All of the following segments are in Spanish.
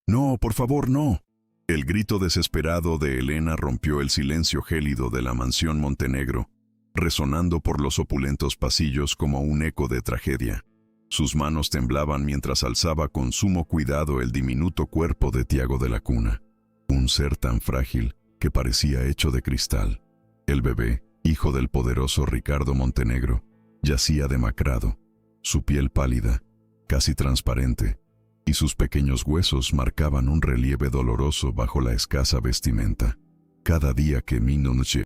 No, por favor, no. El grito desesperado de Elena rompió el silencio gélido de la mansión Montenegro, resonando por los opulentos pasillos como un eco de tragedia. Sus manos temblaban mientras alzaba con sumo cuidado el diminuto cuerpo de Tiago de la cuna, un ser tan frágil que parecía hecho de cristal. El bebé, hijo del poderoso Ricardo Montenegro, yacía demacrado, su piel pálida, casi transparente, y sus pequeños huesos marcaban un relieve doloroso bajo la escasa vestimenta. Cada día que Noche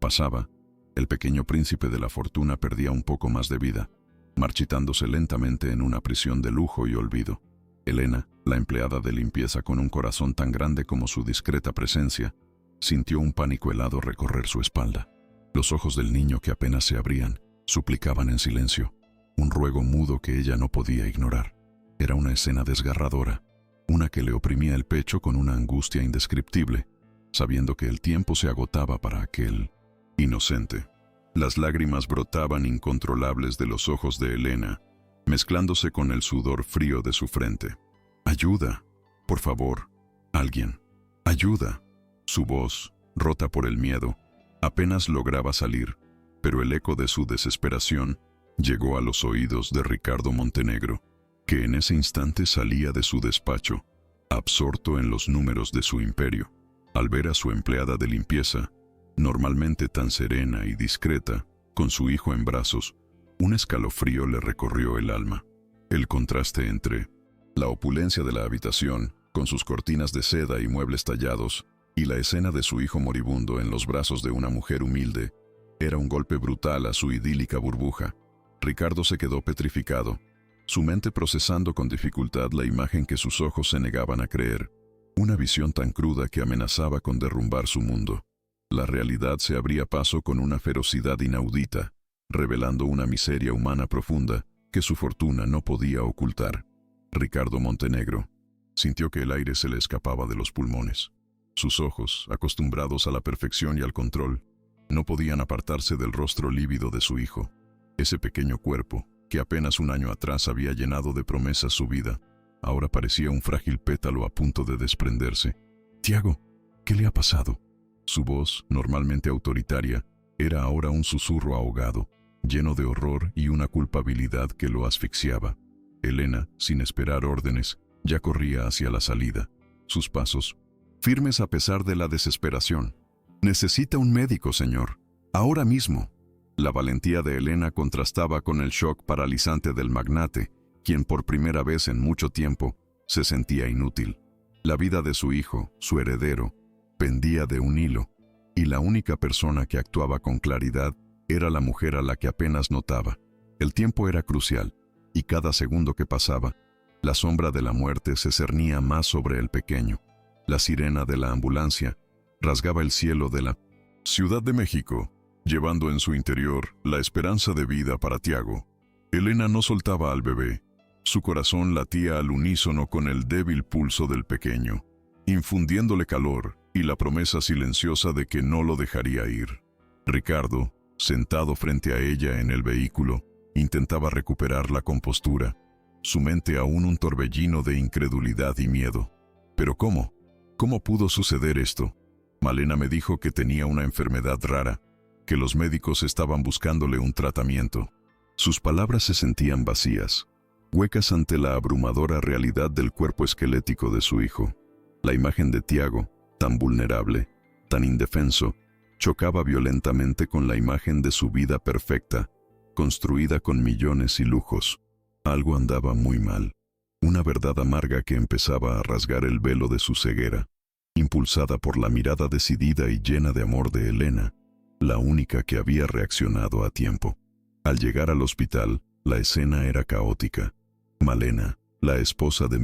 pasaba, el pequeño príncipe de la fortuna perdía un poco más de vida, marchitándose lentamente en una prisión de lujo y olvido. Elena, la empleada de limpieza con un corazón tan grande como su discreta presencia, sintió un pánico helado recorrer su espalda. Los ojos del niño que apenas se abrían, suplicaban en silencio, un ruego mudo que ella no podía ignorar. Era una escena desgarradora, una que le oprimía el pecho con una angustia indescriptible, sabiendo que el tiempo se agotaba para aquel inocente. Las lágrimas brotaban incontrolables de los ojos de Elena, mezclándose con el sudor frío de su frente. «Ayuda, por favor, alguien, ayuda». Su voz, rota por el miedo, apenas lograba salir, pero el eco de su desesperación llegó a los oídos de Ricardo Montenegro, que en ese instante salía de su despacho, absorto en los números de su imperio. Al ver a su empleada de limpieza, normalmente tan serena y discreta, con su hijo en brazos, un escalofrío le recorrió el alma. El contraste entre la opulencia de la habitación, con sus cortinas de seda y muebles tallados, y la escena de su hijo moribundo en los brazos de una mujer humilde, era un golpe brutal a su idílica burbuja. Ricardo se quedó petrificado, su mente procesando con dificultad la imagen que sus ojos se negaban a creer, una visión tan cruda que amenazaba con derrumbar su mundo. La realidad se abría paso con una ferocidad inaudita, revelando una miseria humana profunda que su fortuna no podía ocultar. Ricardo Montenegro sintió que el aire se le escapaba de los pulmones. Sus ojos, acostumbrados a la perfección y al control, no podían apartarse del rostro lívido de su hijo. Ese pequeño cuerpo, que apenas un año atrás había llenado de promesas su vida, ahora parecía un frágil pétalo a punto de desprenderse. «Tiago, ¿qué le ha pasado?». Su voz, normalmente autoritaria, era ahora un susurro ahogado, lleno de horror y una culpabilidad que lo asfixiaba. Elena, sin esperar órdenes, ya corría hacia la salida. Sus pasos, firmes a pesar de la desesperación. «Necesita un médico, señor. Ahora mismo». La valentía de Elena contrastaba con el shock paralizante del magnate, quien por primera vez en mucho tiempo se sentía inútil. La vida de su hijo, su heredero, pendía de un hilo, y la única persona que actuaba con claridad era la mujer a la que apenas notaba. El tiempo era crucial, y cada segundo que pasaba, la sombra de la muerte se cernía más sobre el pequeño. La sirena de la ambulancia rasgaba el cielo de la Ciudad de México, llevando en su interior la esperanza de vida para Tiago. Elena no soltaba al bebé. Su corazón latía al unísono con el débil pulso del pequeño, infundiéndole calor y la promesa silenciosa de que no lo dejaría ir. Ricardo, sentado frente a ella en el vehículo, intentaba recuperar la compostura, su mente aún un torbellino de incredulidad y miedo. ¿Pero cómo? ¿Cómo pudo suceder esto? Malena me dijo que tenía una enfermedad rara, que los médicos estaban buscándole un tratamiento. Sus palabras se sentían vacías, huecas ante la abrumadora realidad del cuerpo esquelético de su hijo. La imagen de Tiago, tan vulnerable, tan indefenso, chocaba violentamente con la imagen de su vida perfecta, construida con millones y lujos. Algo andaba muy mal, una verdad amarga que empezaba a rasgar el velo de su ceguera, impulsada por la mirada decidida y llena de amor de Elena, la única que había reaccionado a tiempo. Al llegar al hospital, la escena era caótica. Malena, la esposa de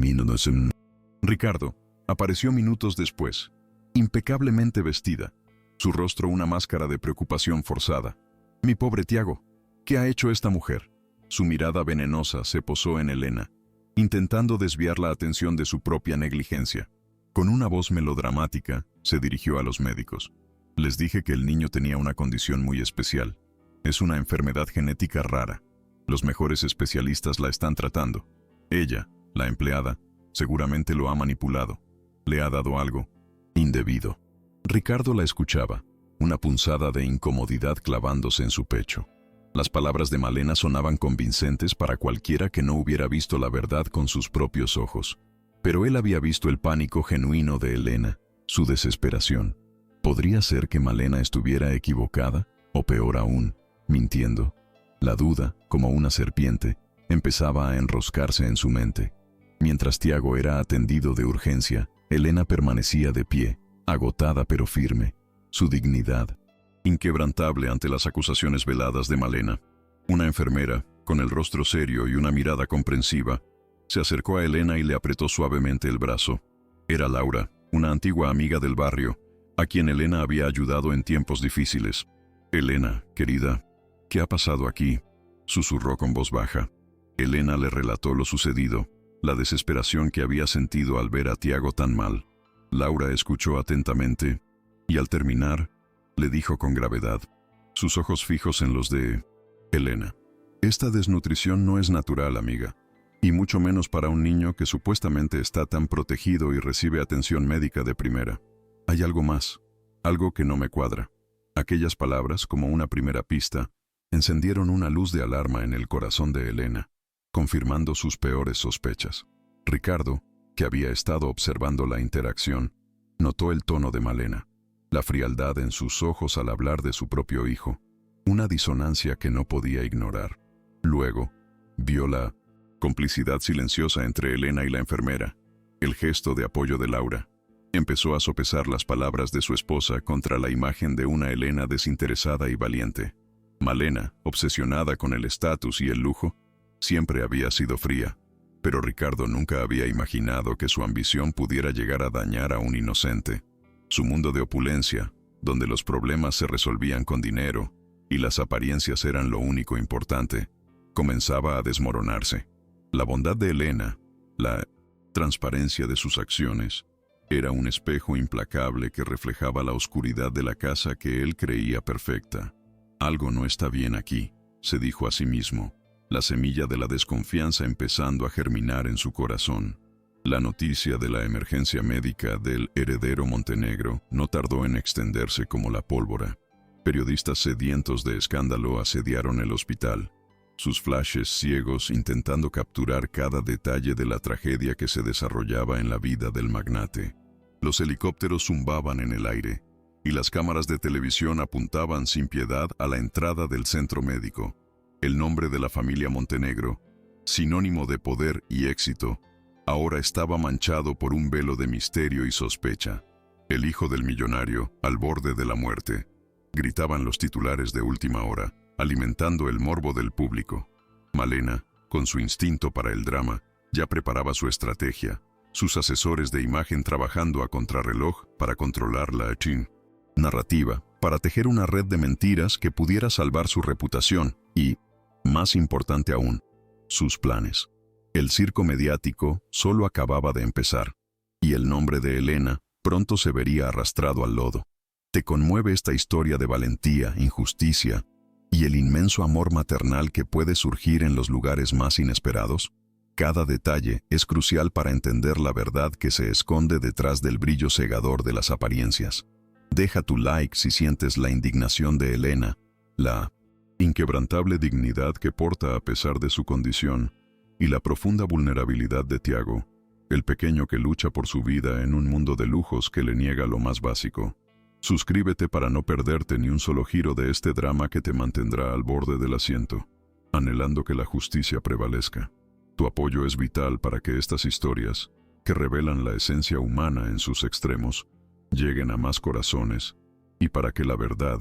Ricardo, apareció minutos después, impecablemente vestida, su rostro una máscara de preocupación forzada. «Mi pobre Tiago, ¿qué ha hecho esta mujer?». Su mirada venenosa se posó en Elena, intentando desviar la atención de su propia negligencia. Con una voz melodramática, se dirigió a los médicos. «Les dije que el niño tenía una condición muy especial. Es una enfermedad genética rara. Los mejores especialistas la están tratando». Ella, la empleada, Seguramente lo ha manipulado. Le ha dado algo indebido. Ricardo la escuchaba, una punzada de incomodidad clavándose en su pecho. Las palabras de Malena sonaban convincentes para cualquiera que no hubiera visto la verdad con sus propios ojos. Pero él había visto el pánico genuino de Elena, su desesperación. ¿Podría ser que Malena estuviera equivocada? O peor aún, mintiendo. La duda, como una serpiente, empezaba a enroscarse en su mente. Mientras Tiago era atendido de urgencia, Elena permanecía de pie, agotada pero firme, su dignidad inquebrantable ante las acusaciones veladas de Malena. Una enfermera, con el rostro serio y una mirada comprensiva, se acercó a Elena y le apretó suavemente el brazo. Era Laura, una antigua amiga del barrio, a quien Elena había ayudado en tiempos difíciles. «Elena, querida, ¿qué ha pasado aquí?», susurró con voz baja. Elena le relató lo sucedido, la desesperación que había sentido al ver a Tiago tan mal. Laura escuchó atentamente y al terminar, le dijo con gravedad, sus ojos fijos en los de Elena: «Esta desnutrición no es natural, amiga, y mucho menos para un niño que supuestamente está tan protegido y recibe atención médica de primera. Hay algo más, algo que no me cuadra». Aquellas palabras, como una primera pista, encendieron una luz de alarma en el corazón de Elena, confirmando sus peores sospechas. Ricardo, que había estado observando la interacción, notó el tono de Malena, la frialdad en sus ojos al hablar de su propio hijo, una disonancia que no podía ignorar. Luego, vio la complicidad silenciosa entre Elena y la enfermera, el gesto de apoyo de Laura. Empezó a sopesar las palabras de su esposa contra la imagen de una Elena desinteresada y valiente. Malena, obsesionada con el estatus y el lujo, siempre había sido fría, pero Ricardo nunca había imaginado que su ambición pudiera llegar a dañar a un inocente. Su mundo de opulencia, donde los problemas se resolvían con dinero y las apariencias eran lo único importante, comenzaba a desmoronarse. La bondad de Elena, la transparencia de sus acciones, era un espejo implacable que reflejaba la oscuridad de la casa que él creía perfecta. «Algo no está bien aquí», se dijo a sí mismo, la semilla de la desconfianza empezando a germinar en su corazón. La noticia de la emergencia médica del heredero Montenegro no tardó en extenderse como la pólvora. Periodistas sedientos de escándalo asediaron el hospital, sus flashes ciegos intentando capturar cada detalle de la tragedia que se desarrollaba en la vida del magnate. Los helicópteros zumbaban en el aire, y las cámaras de televisión apuntaban sin piedad a la entrada del centro médico. El nombre de la familia Montenegro, sinónimo de poder y éxito, ahora estaba manchado por un velo de misterio y sospecha. «El hijo del millonario, al borde de la muerte», gritaban los titulares de última hora, alimentando el morbo del público. Malena, con su instinto para el drama, ya preparaba su estrategia, sus asesores de imagen trabajando a contrarreloj para controlar la narrativa, para tejer una red de mentiras que pudiera salvar su reputación y, más importante aún, sus planes. El circo mediático solo acababa de empezar, y el nombre de Elena pronto se vería arrastrado al lodo. ¿Te conmueve esta historia de valentía, injusticia y el inmenso amor maternal que puede surgir en los lugares más inesperados? Cada detalle es crucial para entender la verdad que se esconde detrás del brillo cegador de las apariencias. Deja tu like si sientes la indignación de Elena, la inquebrantable dignidad que porta a pesar de su condición, y la profunda vulnerabilidad de Tiago, el pequeño que lucha por su vida en un mundo de lujos que le niega lo más básico. Suscríbete para no perderte ni un solo giro de este drama que te mantendrá al borde del asiento, anhelando que la justicia prevalezca. Tu apoyo es vital para que estas historias, que revelan la esencia humana en sus extremos, lleguen a más corazones, y para que la verdad,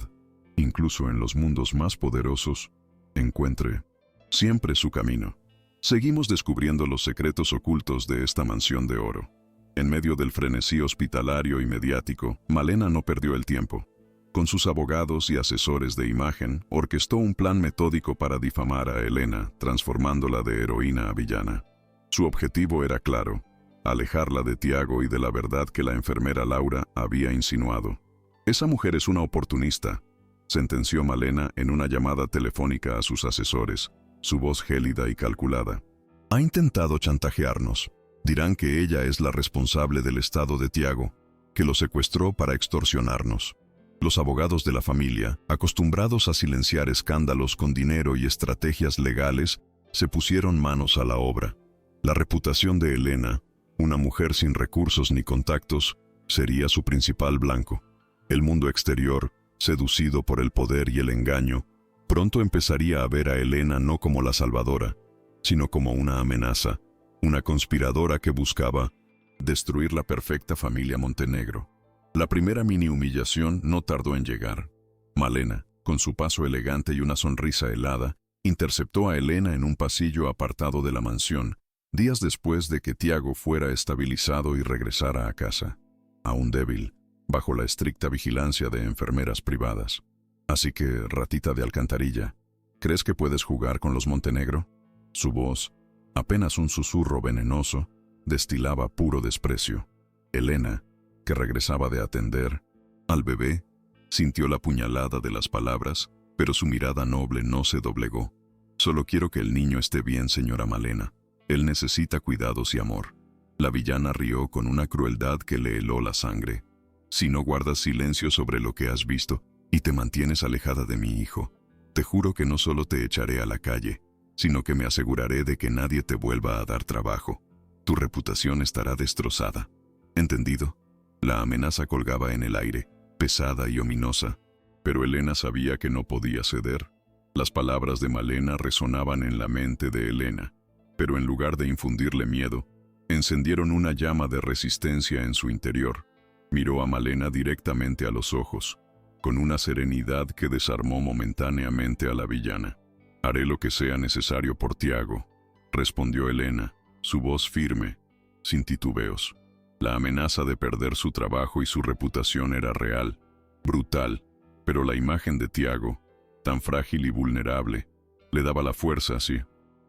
incluso en los mundos más poderosos, encuentre siempre su camino. Seguimos descubriendo los secretos ocultos de esta mansión de oro. En medio del frenesí hospitalario y mediático, Malena no perdió el tiempo. Con sus abogados y asesores de imagen, orquestó un plan metódico para difamar a Elena, transformándola de heroína a villana. Su objetivo era claro: alejarla de Tiago y de la verdad que la enfermera Laura había insinuado. «Esa mujer es una oportunista», sentenció Malena en una llamada telefónica a sus asesores, su voz gélida y calculada. «Ha intentado chantajearnos», Dirán que ella es la responsable del estado de Tiago, que lo secuestró para extorsionarnos. Los abogados de la familia, acostumbrados a silenciar escándalos con dinero y estrategias legales, se pusieron manos a la obra. La reputación de Elena, una mujer sin recursos ni contactos, sería su principal blanco. El mundo exterior, seducido por el poder y el engaño, pronto empezaría a ver a Elena no como la salvadora, sino como una amenaza, una conspiradora que buscaba destruir la perfecta familia Montenegro. La primera mini humillación no tardó en llegar. Malena, con su paso elegante y una sonrisa helada, interceptó a Elena en un pasillo apartado de la mansión, días después de que Tiago fuera estabilizado y regresara a casa, aún débil, bajo la estricta vigilancia de enfermeras privadas. Así que, ratita de alcantarilla, ¿crees que puedes jugar con los Montenegro? Su voz, apenas un susurro venenoso, destilaba puro desprecio. Elena, que regresaba de atender al bebé, sintió la puñalada de las palabras, pero su mirada noble no se doblegó. Solo quiero que el niño esté bien, señora Malena. Él necesita cuidados y amor. La villana rió con una crueldad que le heló la sangre. Si no guardas silencio sobre lo que has visto y te mantienes alejada de mi hijo, te juro que no solo te echaré a la calle, sino que me aseguraré de que nadie te vuelva a dar trabajo. Tu reputación estará destrozada. ¿Entendido? La amenaza colgaba en el aire, pesada y ominosa, pero Elena sabía que no podía ceder. Las palabras de Malena resonaban en la mente de Elena, pero en lugar de infundirle miedo, encendieron una llama de resistencia en su interior. Miró a Malena directamente a los ojos, con una serenidad que desarmó momentáneamente a la villana. «Haré lo que sea necesario por Tiago», respondió Elena, su voz firme, sin titubeos. La amenaza de perder su trabajo y su reputación era real, brutal, pero la imagen de Tiago, tan frágil y vulnerable, le daba la fuerza, sí,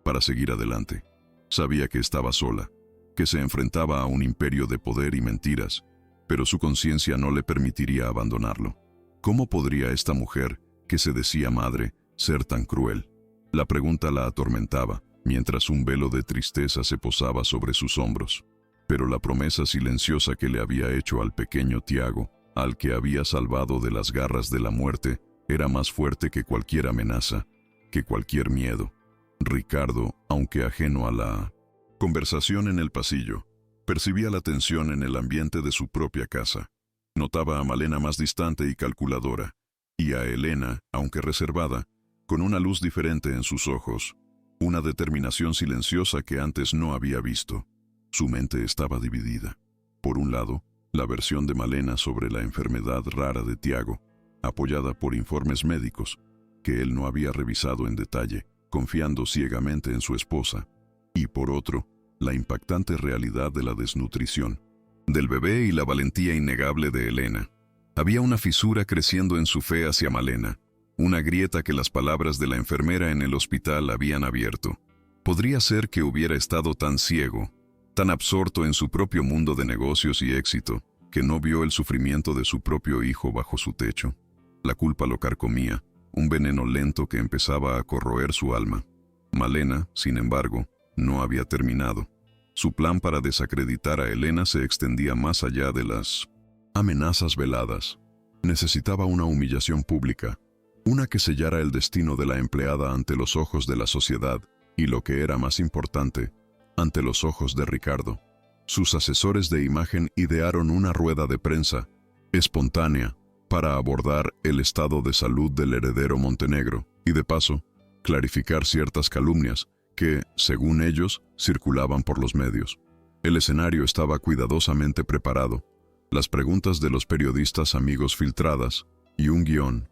para seguir adelante. Sabía que estaba sola, que se enfrentaba a un imperio de poder y mentiras, pero su conciencia no le permitiría abandonarlo. ¿Cómo podría esta mujer, que se decía madre, ser tan cruel? La pregunta la atormentaba, mientras un velo de tristeza se posaba sobre sus hombros. Pero la promesa silenciosa que le había hecho al pequeño Tiago, al que había salvado de las garras de la muerte, era más fuerte que cualquier amenaza, que cualquier miedo. Ricardo, aunque ajeno a la conversación en el pasillo, percibía la tensión en el ambiente de su propia casa. Notaba a Malena más distante y calculadora, y a Elena, aunque reservada, con una luz diferente en sus ojos, una determinación silenciosa que antes no había visto. Su mente estaba dividida. Por un lado, la versión de Malena sobre la enfermedad rara de Tiago, apoyada por informes médicos, que él no había revisado en detalle, confiando ciegamente en su esposa. Y por otro, la impactante realidad de la desnutrición, del bebé y la valentía innegable de Elena. Había una fisura creciendo en su fe hacia Malena, una grieta que las palabras de la enfermera en el hospital habían abierto. Podría ser que hubiera estado tan ciego, tan absorto en su propio mundo de negocios y éxito, que no vio el sufrimiento de su propio hijo bajo su techo. La culpa lo carcomía, un veneno lento que empezaba a corroer su alma. Malena, sin embargo, no había terminado. Su plan para desacreditar a Elena se extendía más allá de las amenazas veladas. Necesitaba una humillación pública, una que sellara el destino de la empleada ante los ojos de la sociedad y, lo que era más importante, ante los ojos de Ricardo. Sus asesores de imagen idearon una rueda de prensa espontánea para abordar el estado de salud del heredero Montenegro y, de paso, clarificar ciertas calumnias que, según ellos, circulaban por los medios. El escenario estaba cuidadosamente preparado, las preguntas de los periodistas amigos filtradas y un guión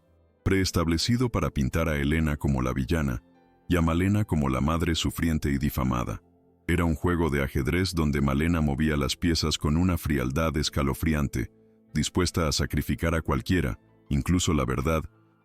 preestablecido para pintar a Elena como la villana y a Malena como la madre sufriente y difamada. Era un juego de ajedrez donde Malena movía las piezas con una frialdad escalofriante, dispuesta a sacrificar a cualquiera, incluso la verdad,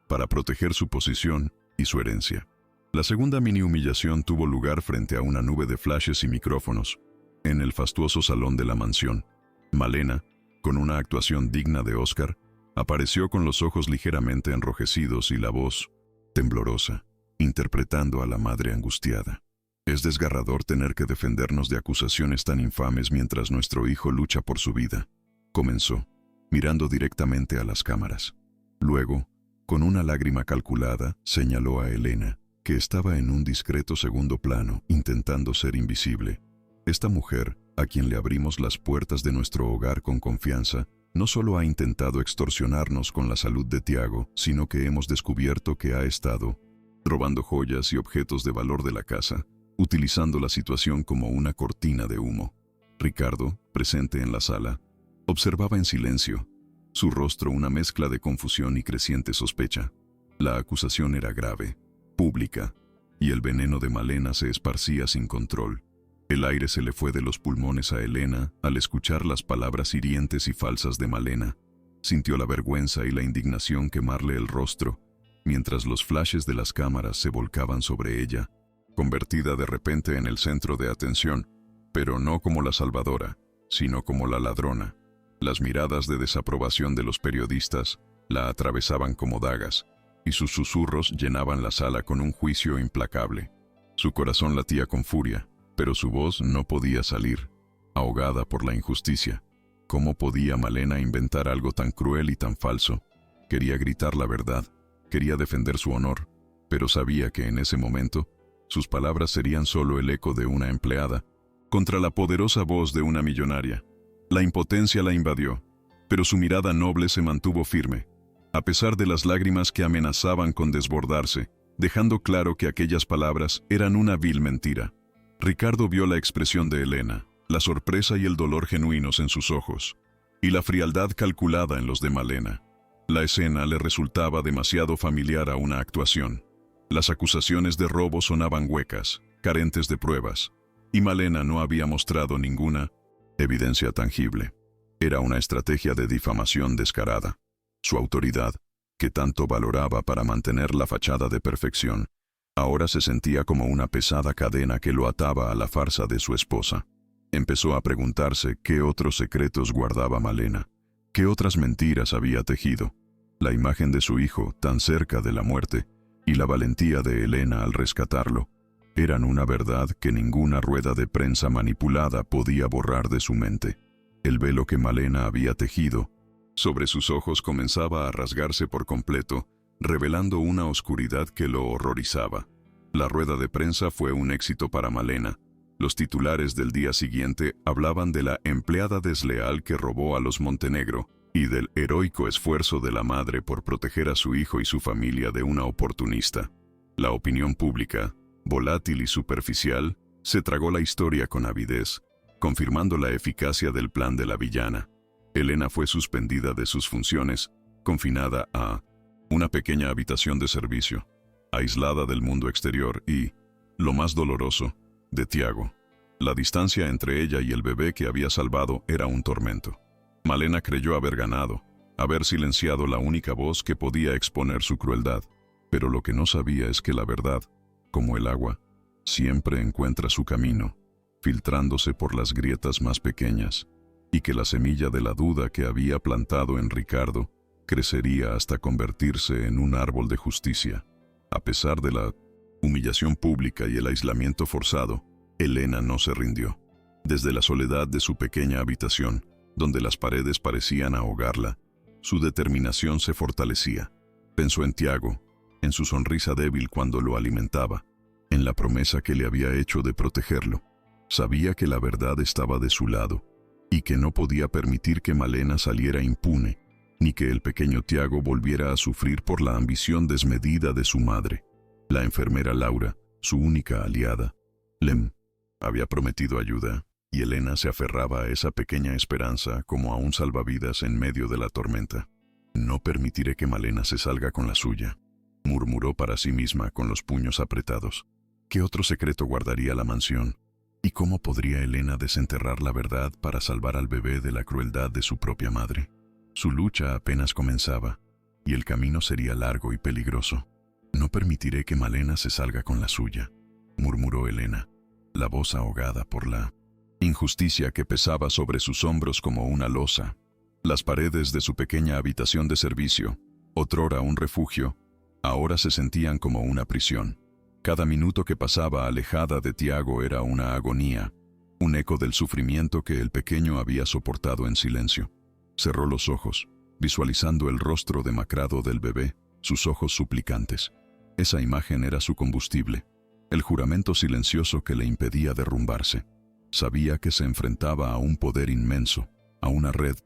para proteger su posición y su herencia. La segunda mini humillación tuvo lugar frente a una nube de flashes y micrófonos, en el fastuoso salón de la mansión. Malena, con una actuación digna de Oscar, apareció con los ojos ligeramente enrojecidos y la voz temblorosa, interpretando a la madre angustiada. Es desgarrador tener que defendernos de acusaciones tan infames mientras nuestro hijo lucha por su vida, comenzó, mirando directamente a las cámaras. Luego, con una lágrima calculada, señaló a Elena, que estaba en un discreto segundo plano, intentando ser invisible. Esta mujer, a quien le abrimos las puertas de nuestro hogar con confianza, no solo ha intentado extorsionarnos con la salud de Tiago, sino que hemos descubierto que ha estado robando joyas y objetos de valor de la casa, utilizando la situación como una cortina de humo. Ricardo, presente en la sala, observaba en silencio, su rostro una mezcla de confusión y creciente sospecha. La acusación era grave, pública, y el veneno de Malena se esparcía sin control. El aire se le fue de los pulmones a Elena al escuchar las palabras hirientes y falsas de Malena. Sintió la vergüenza y la indignación quemarle el rostro, mientras los flashes de las cámaras se volcaban sobre ella, convertida de repente en el centro de atención, pero no como la salvadora, sino como la ladrona. Las miradas de desaprobación de los periodistas la atravesaban como dagas, y sus susurros llenaban la sala con un juicio implacable. Su corazón latía con furia, pero su voz no podía salir, ahogada por la injusticia. ¿Cómo podía Malena inventar algo tan cruel y tan falso? Quería gritar la verdad, quería defender su honor, pero sabía que en ese momento sus palabras serían solo el eco de una empleada contra la poderosa voz de una millonaria. La impotencia la invadió, pero su mirada noble se mantuvo firme, a pesar de las lágrimas que amenazaban con desbordarse, dejando claro que aquellas palabras eran una vil mentira. Ricardo vio la expresión de Elena, la sorpresa y el dolor genuinos en sus ojos, y la frialdad calculada en los de Malena. La escena le resultaba demasiado familiar a una actuación. Las acusaciones de robo sonaban huecas, carentes de pruebas, y Malena no había mostrado ninguna evidencia tangible. Era una estrategia de difamación descarada. Su autoridad, que tanto valoraba para mantener la fachada de perfección, ahora se sentía como una pesada cadena que lo ataba a la farsa de su esposa. Empezó a preguntarse qué otros secretos guardaba Malena, qué otras mentiras había tejido. La imagen de su hijo, tan cerca de la muerte, y la valentía de Elena al rescatarlo, eran una verdad que ninguna rueda de prensa manipulada podía borrar de su mente. El velo que Malena había tejido sobre sus ojos comenzaba a rasgarse por completo, revelando una oscuridad que lo horrorizaba. La rueda de prensa fue un éxito para Malena. Los titulares del día siguiente hablaban de la empleada desleal que robó a los Montenegro y del heroico esfuerzo de la madre por proteger a su hijo y su familia de una oportunista. La opinión pública, volátil y superficial, se tragó la historia con avidez, confirmando la eficacia del plan de la villana. Elena fue suspendida de sus funciones, confinada a una pequeña habitación de servicio, aislada del mundo exterior y, lo más doloroso, de Tiago. La distancia entre ella y el bebé que había salvado era un tormento. Malena creyó haber ganado, haber silenciado la única voz que podía exponer su crueldad, pero lo que no sabía es que la verdad, como el agua, siempre encuentra su camino, filtrándose por las grietas más pequeñas, y que la semilla de la duda que había plantado en Ricardo crecería hasta convertirse en un árbol de justicia. A pesar de la humillación pública y el aislamiento forzado, Elena no se rindió. Desde la soledad de su pequeña habitación, donde las paredes parecían ahogarla, su determinación se fortalecía. Pensó en Tiago, en su sonrisa débil cuando lo alimentaba, en la promesa que le había hecho de protegerlo. Sabía que la verdad estaba de su lado, y que no podía permitir que Malena saliera impune, ni que el pequeño Tiago volviera a sufrir por la ambición desmedida de su madre. La enfermera Laura, su única aliada, le había prometido ayuda, y Elena se aferraba a esa pequeña esperanza como a un salvavidas en medio de la tormenta. «No permitiré que Malena se salga con la suya», murmuró para sí misma con los puños apretados. ¿Qué otro secreto guardaría la mansión? ¿Y cómo podría Elena desenterrar la verdad para salvar al bebé de la crueldad de su propia madre? Su lucha apenas comenzaba, y el camino sería largo y peligroso. «No permitiré que Malena se salga con la suya», murmuró Elena, la voz ahogada por la injusticia que pesaba sobre sus hombros como una losa. Las paredes de su pequeña habitación de servicio, otrora un refugio, ahora se sentían como una prisión. Cada minuto que pasaba alejada de Tiago era una agonía, un eco del sufrimiento que el pequeño había soportado en silencio. Cerró los ojos, visualizando el rostro demacrado del bebé, sus ojos suplicantes. Esa imagen era su combustible, el juramento silencioso que le impedía derrumbarse. Sabía que se enfrentaba a un poder inmenso, a una red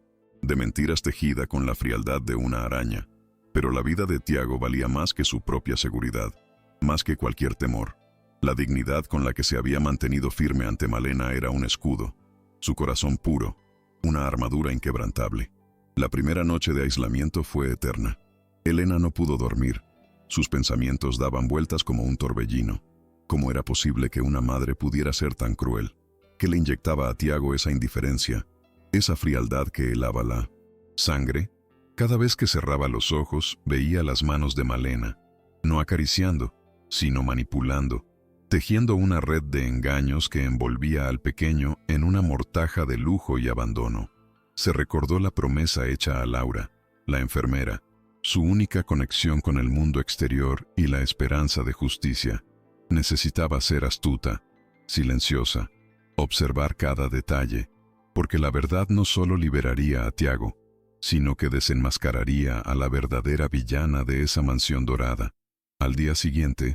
de mentiras tejida con la frialdad de una araña. Pero la vida de Tiago valía más que su propia seguridad, más que cualquier temor. La dignidad con la que se había mantenido firme ante Malena era un escudo, su corazón puro, una armadura inquebrantable. La primera noche de aislamiento fue eterna. Elena no pudo dormir. Sus pensamientos daban vueltas como un torbellino. ¿Cómo era posible que una madre pudiera ser tan cruel? ¿Qué le inyectaba a Tiago esa indiferencia, esa frialdad que helaba la sangre? Cada vez que cerraba los ojos, veía las manos de Malena, no acariciando, sino manipulando, tejiendo una red de engaños que envolvía al pequeño en una mortaja de lujo y abandono. Se recordó la promesa hecha a Laura, la enfermera, su única conexión con el mundo exterior y la esperanza de justicia. Necesitaba ser astuta, silenciosa, observar cada detalle, porque la verdad no solo liberaría a Tiago, sino que desenmascararía a la verdadera villana de esa mansión dorada. Al día siguiente,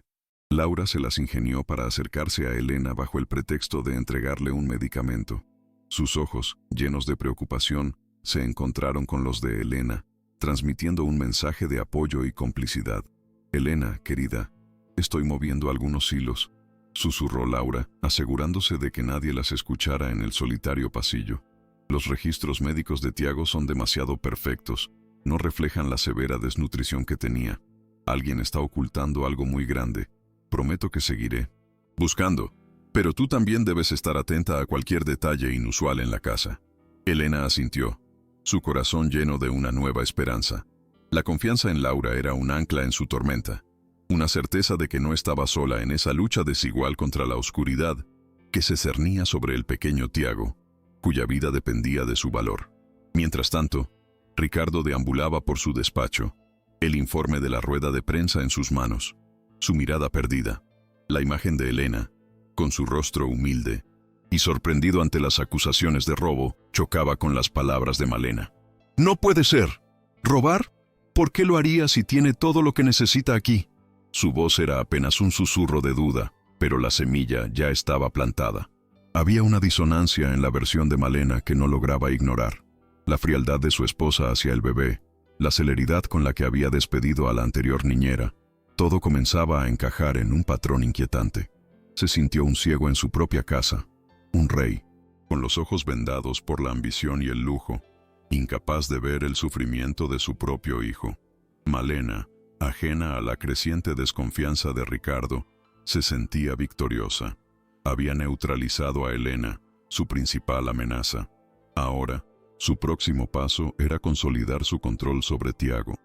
Laura se las ingenió para acercarse a Elena bajo el pretexto de entregarle un medicamento. Sus ojos, llenos de preocupación, se encontraron con los de Elena, transmitiendo un mensaje de apoyo y complicidad. «Elena, querida, estoy moviendo algunos hilos», susurró Laura, asegurándose de que nadie las escuchara en el solitario pasillo. «Los registros médicos de Tiago son demasiado perfectos, no reflejan la severa desnutrición que tenía. Alguien está ocultando algo muy grande. Prometo que seguiré buscando. Pero tú también debes estar atenta a cualquier detalle inusual en la casa». Elena asintió, su corazón lleno de una nueva esperanza. La confianza en Laura era un ancla en su tormenta, una certeza de que no estaba sola en esa lucha desigual contra la oscuridad que se cernía sobre el pequeño Tiago, cuya vida dependía de su valor. Mientras tanto, Ricardo deambulaba por su despacho, el informe de la rueda de prensa en sus manos, su mirada perdida, la imagen de Elena, con su rostro humilde y sorprendido ante las acusaciones de robo, chocaba con las palabras de Malena. «No puede ser. ¿Robar? ¿Por qué lo haría si tiene todo lo que necesita aquí?» Su voz era apenas un susurro de duda, pero la semilla ya estaba plantada. Había una disonancia en la versión de Malena que no lograba ignorar. La frialdad de su esposa hacia el bebé, la celeridad con la que había despedido a la anterior niñera, todo comenzaba a encajar en un patrón inquietante. Se sintió un ciego en su propia casa, un rey, con los ojos vendados por la ambición y el lujo, incapaz de ver el sufrimiento de su propio hijo. Malena, ajena a la creciente desconfianza de Ricardo, se sentía victoriosa. Había neutralizado a Elena, su principal amenaza. Ahora, su próximo paso era consolidar su control sobre Tiago,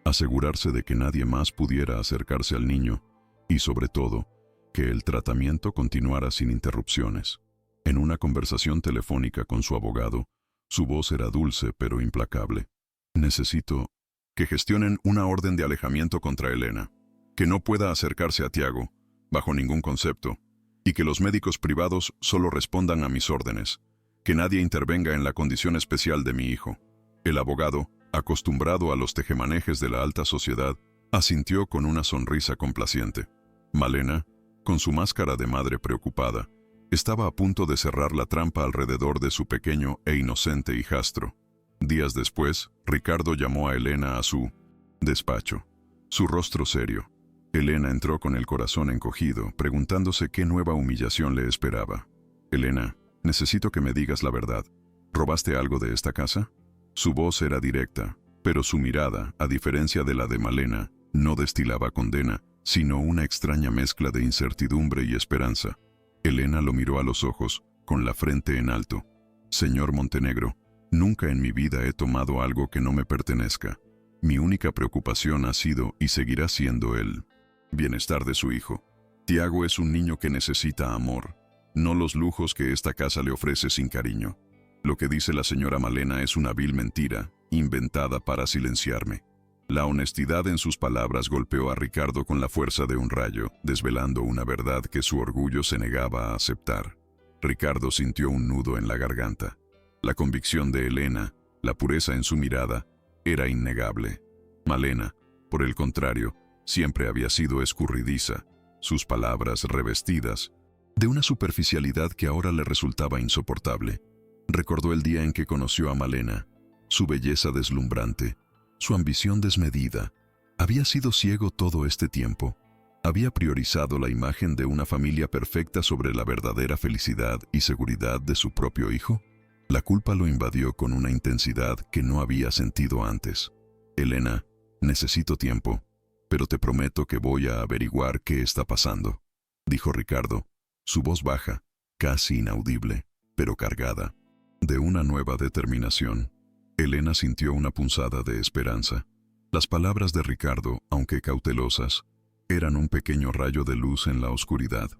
asegurarse de que nadie más pudiera acercarse al niño y, sobre todo, que el tratamiento continuara sin interrupciones. En una conversación telefónica con su abogado, su voz era dulce pero implacable. «Necesito que gestionen una orden de alejamiento contra Elena, que no pueda acercarse a Tiago, bajo ningún concepto, y que los médicos privados solo respondan a mis órdenes, que nadie intervenga en la condición especial de mi hijo». El abogado, acostumbrado a los tejemanejes de la alta sociedad, asintió con una sonrisa complaciente. Malena, con su máscara de madre preocupada, estaba a punto de cerrar la trampa alrededor de su pequeño e inocente hijastro. Días después, Ricardo llamó a Elena a su despacho, su rostro serio. Elena entró con el corazón encogido, preguntándose qué nueva humillación le esperaba. «Elena, necesito que me digas la verdad. ¿Robaste algo de esta casa?» Su voz era directa, pero su mirada, a diferencia de la de Malena, no destilaba condena, sino una extraña mezcla de incertidumbre y esperanza. Elena lo miró a los ojos, con la frente en alto. «Señor Montenegro, nunca en mi vida he tomado algo que no me pertenezca. Mi única preocupación ha sido y seguirá siendo el bienestar de su hijo. Tiago es un niño que necesita amor, no los lujos que esta casa le ofrece sin cariño. Lo que dice la señora Malena es una vil mentira, inventada para silenciarme». La honestidad en sus palabras golpeó a Ricardo con la fuerza de un rayo, desvelando una verdad que su orgullo se negaba a aceptar. Ricardo sintió un nudo en la garganta. La convicción de Elena, la pureza en su mirada, era innegable. Malena, por el contrario, siempre había sido escurridiza, sus palabras revestidas de una superficialidad que ahora le resultaba insoportable. Recordó el día en que conoció a Malena, su belleza deslumbrante, su ambición desmedida. Había sido ciego todo este tiempo. Había priorizado la imagen de una familia perfecta sobre la verdadera felicidad y seguridad de su propio hijo. La culpa lo invadió con una intensidad que no había sentido antes. Elena, necesito tiempo, pero te prometo que voy a averiguar qué está pasando, dijo Ricardo, su voz baja, casi inaudible, pero cargada de una nueva determinación. Elena sintió una punzada de esperanza. Las palabras de Ricardo, aunque cautelosas, eran un pequeño rayo de luz en la oscuridad.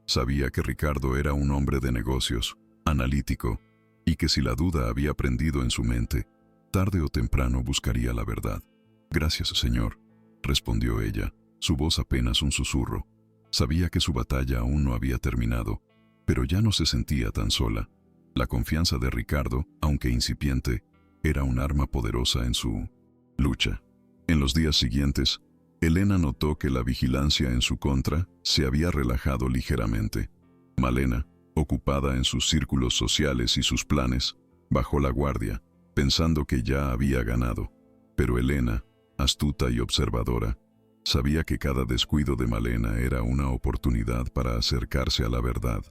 Sabía que Ricardo era un hombre de negocios, analítico, y que si la duda había prendido en su mente, tarde o temprano buscaría la verdad. Gracias, señor, respondió ella, su voz apenas un susurro. Sabía que su batalla aún no había terminado, pero ya no se sentía tan sola. La confianza de Ricardo, aunque incipiente, era un arma poderosa en su lucha. En los días siguientes, Elena notó que la vigilancia en su contra se había relajado ligeramente. Malena, ocupada en sus círculos sociales y sus planes, bajó la guardia, pensando que ya había ganado. Pero Elena, astuta y observadora, sabía que cada descuido de Malena era una oportunidad para acercarse a la verdad.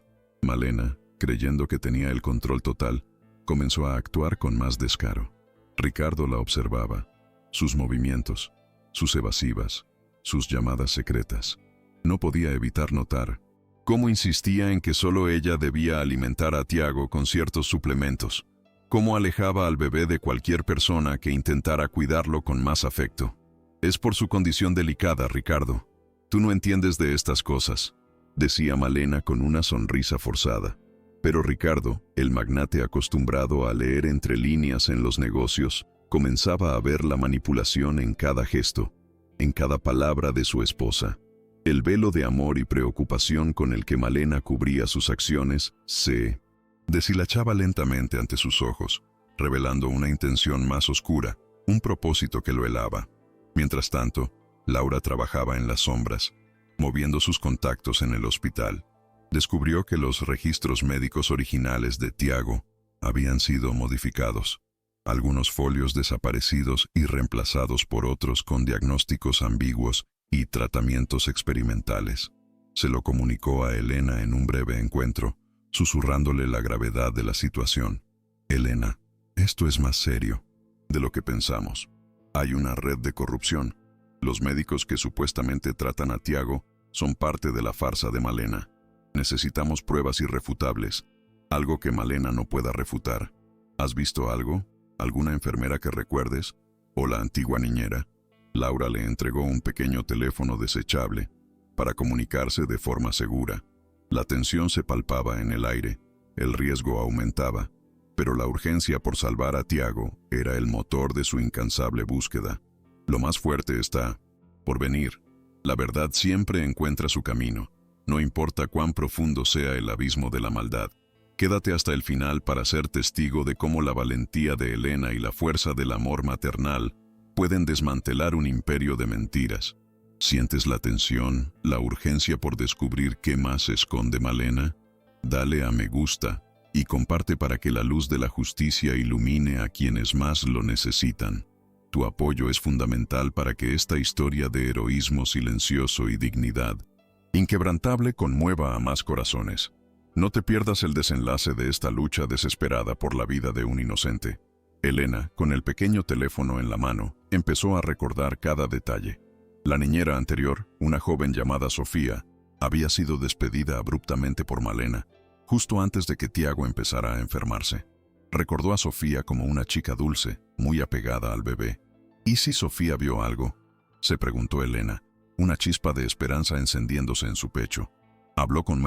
Malena, creyendo que tenía el control total, comenzó a actuar con más descaro. Ricardo la observaba, sus movimientos, sus evasivas, sus llamadas secretas. No podía evitar notar cómo insistía en que solo ella debía alimentar a Tiago con ciertos suplementos, cómo alejaba al bebé de cualquier persona que intentara cuidarlo con más afecto. Es por su condición delicada, Ricardo. Tú no entiendes de estas cosas, decía Malena con una sonrisa forzada. Pero Ricardo, el magnate acostumbrado a leer entre líneas en los negocios, comenzaba a ver la manipulación en cada gesto, en cada palabra de su esposa. El velo de amor y preocupación con el que Malena cubría sus acciones se deshilachaba lentamente ante sus ojos, revelando una intención más oscura, un propósito que lo helaba. Mientras tanto, Laura trabajaba en las sombras, moviendo sus contactos en el hospital. Descubrió que los registros médicos originales de Tiago habían sido modificados, algunos folios desaparecidos y reemplazados por otros con diagnósticos ambiguos y tratamientos experimentales. Se lo comunicó a Elena en un breve encuentro, susurrándole la gravedad de la situación. Elena, esto es más serio de lo que pensamos. Hay una red de corrupción. Los médicos que supuestamente tratan a Tiago son parte de la farsa de Malena. Necesitamos pruebas irrefutables, algo que Malena no pueda refutar. ¿Has visto algo? ¿Alguna enfermera que recuerdes? ¿O la antigua niñera? Laura le entregó un pequeño teléfono desechable para comunicarse de forma segura. La tensión se palpaba en el aire, el riesgo aumentaba, pero la urgencia por salvar a Tiago era el motor de su incansable búsqueda. Lo más fuerte está por venir. La verdad siempre encuentra su camino, no importa cuán profundo sea el abismo de la maldad. Quédate hasta el final para ser testigo de cómo la valentía de Elena y la fuerza del amor maternal pueden desmantelar un imperio de mentiras. ¿Sientes la tensión, la urgencia por descubrir qué más esconde Malena? Dale a me gusta y comparte para que la luz de la justicia ilumine a quienes más lo necesitan. Tu apoyo es fundamental para que esta historia de heroísmo silencioso y dignidad inquebrantable conmueva a más corazones. No te pierdas el desenlace de esta lucha desesperada por la vida de un inocente. Elena, con el pequeño teléfono en la mano, empezó a recordar cada detalle. La niñera anterior, una joven llamada Sofía, había sido despedida abruptamente por Malena, justo antes de que Tiago empezara a enfermarse. Recordó a Sofía como una chica dulce, muy apegada al bebé. ¿Y si Sofía vio algo?, se preguntó Elena, una chispa de esperanza encendiéndose en su pecho. Habló con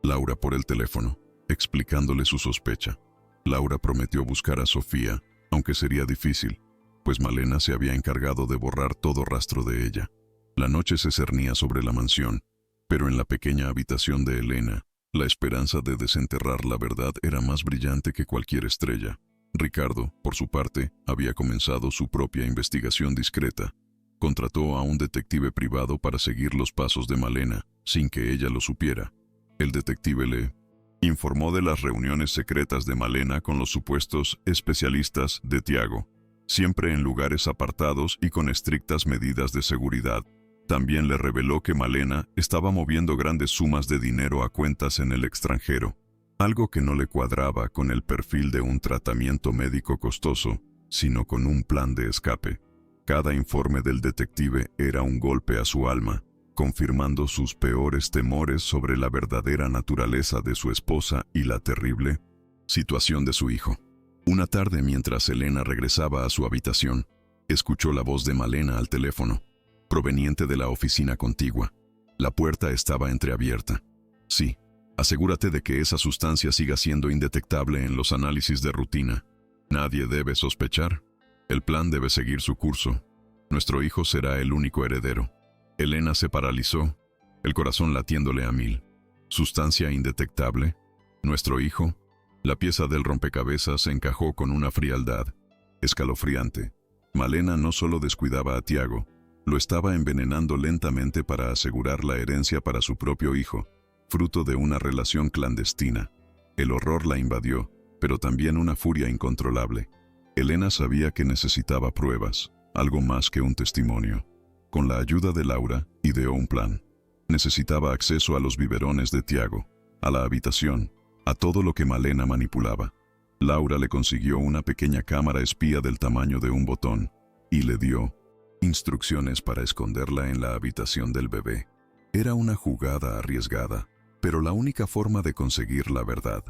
Laura por el teléfono, explicándole su sospecha. Laura prometió buscar a Sofía, aunque sería difícil. pues Malena se había encargado de borrar todo rastro de ella. La noche se cernía sobre la mansión, pero en la pequeña habitación de Elena, la esperanza de desenterrar la verdad era más brillante que cualquier estrella. Ricardo, por su parte, había comenzado su propia investigación discreta. Contrató a un detective privado para seguir los pasos de Malena, sin que ella lo supiera. El detective le informó de las reuniones secretas de Malena con los supuestos especialistas de Tiago, siempre en lugares apartados y con estrictas medidas de seguridad. También le reveló que Malena estaba moviendo grandes sumas de dinero a cuentas en el extranjero, algo que no le cuadraba con el perfil de un tratamiento médico costoso, sino con un plan de escape. Cada informe del detective era un golpe a su alma, confirmando sus peores temores sobre la verdadera naturaleza de su esposa y la terrible situación de su hijo. Una tarde, mientras Elena regresaba a su habitación, escuchó la voz de Malena al teléfono, proveniente de la oficina contigua. La puerta estaba entreabierta. Sí, asegúrate de que esa sustancia siga siendo indetectable en los análisis de rutina. Nadie debe sospechar. El plan debe seguir su curso. Nuestro hijo será el único heredero. Elena se paralizó, el corazón latiéndole a 1000. Sustancia indetectable. Nuestro hijo. La pieza del rompecabezas se encajó con una frialdad escalofriante. Malena no solo descuidaba a Tiago, lo estaba envenenando lentamente para asegurar la herencia para su propio hijo, fruto de una relación clandestina. El horror la invadió, pero también una furia incontrolable. Elena sabía que necesitaba pruebas, algo más que un testimonio. Con la ayuda de Laura, ideó un plan. Necesitaba acceso a los biberones de Tiago, a la habitación, a todo lo que Malena manipulaba. Laura le consiguió una pequeña cámara espía del tamaño de un botón, y le dio instrucciones para esconderla en la habitación del bebé. Era una jugada arriesgada, pero la única forma de conseguir la verdad.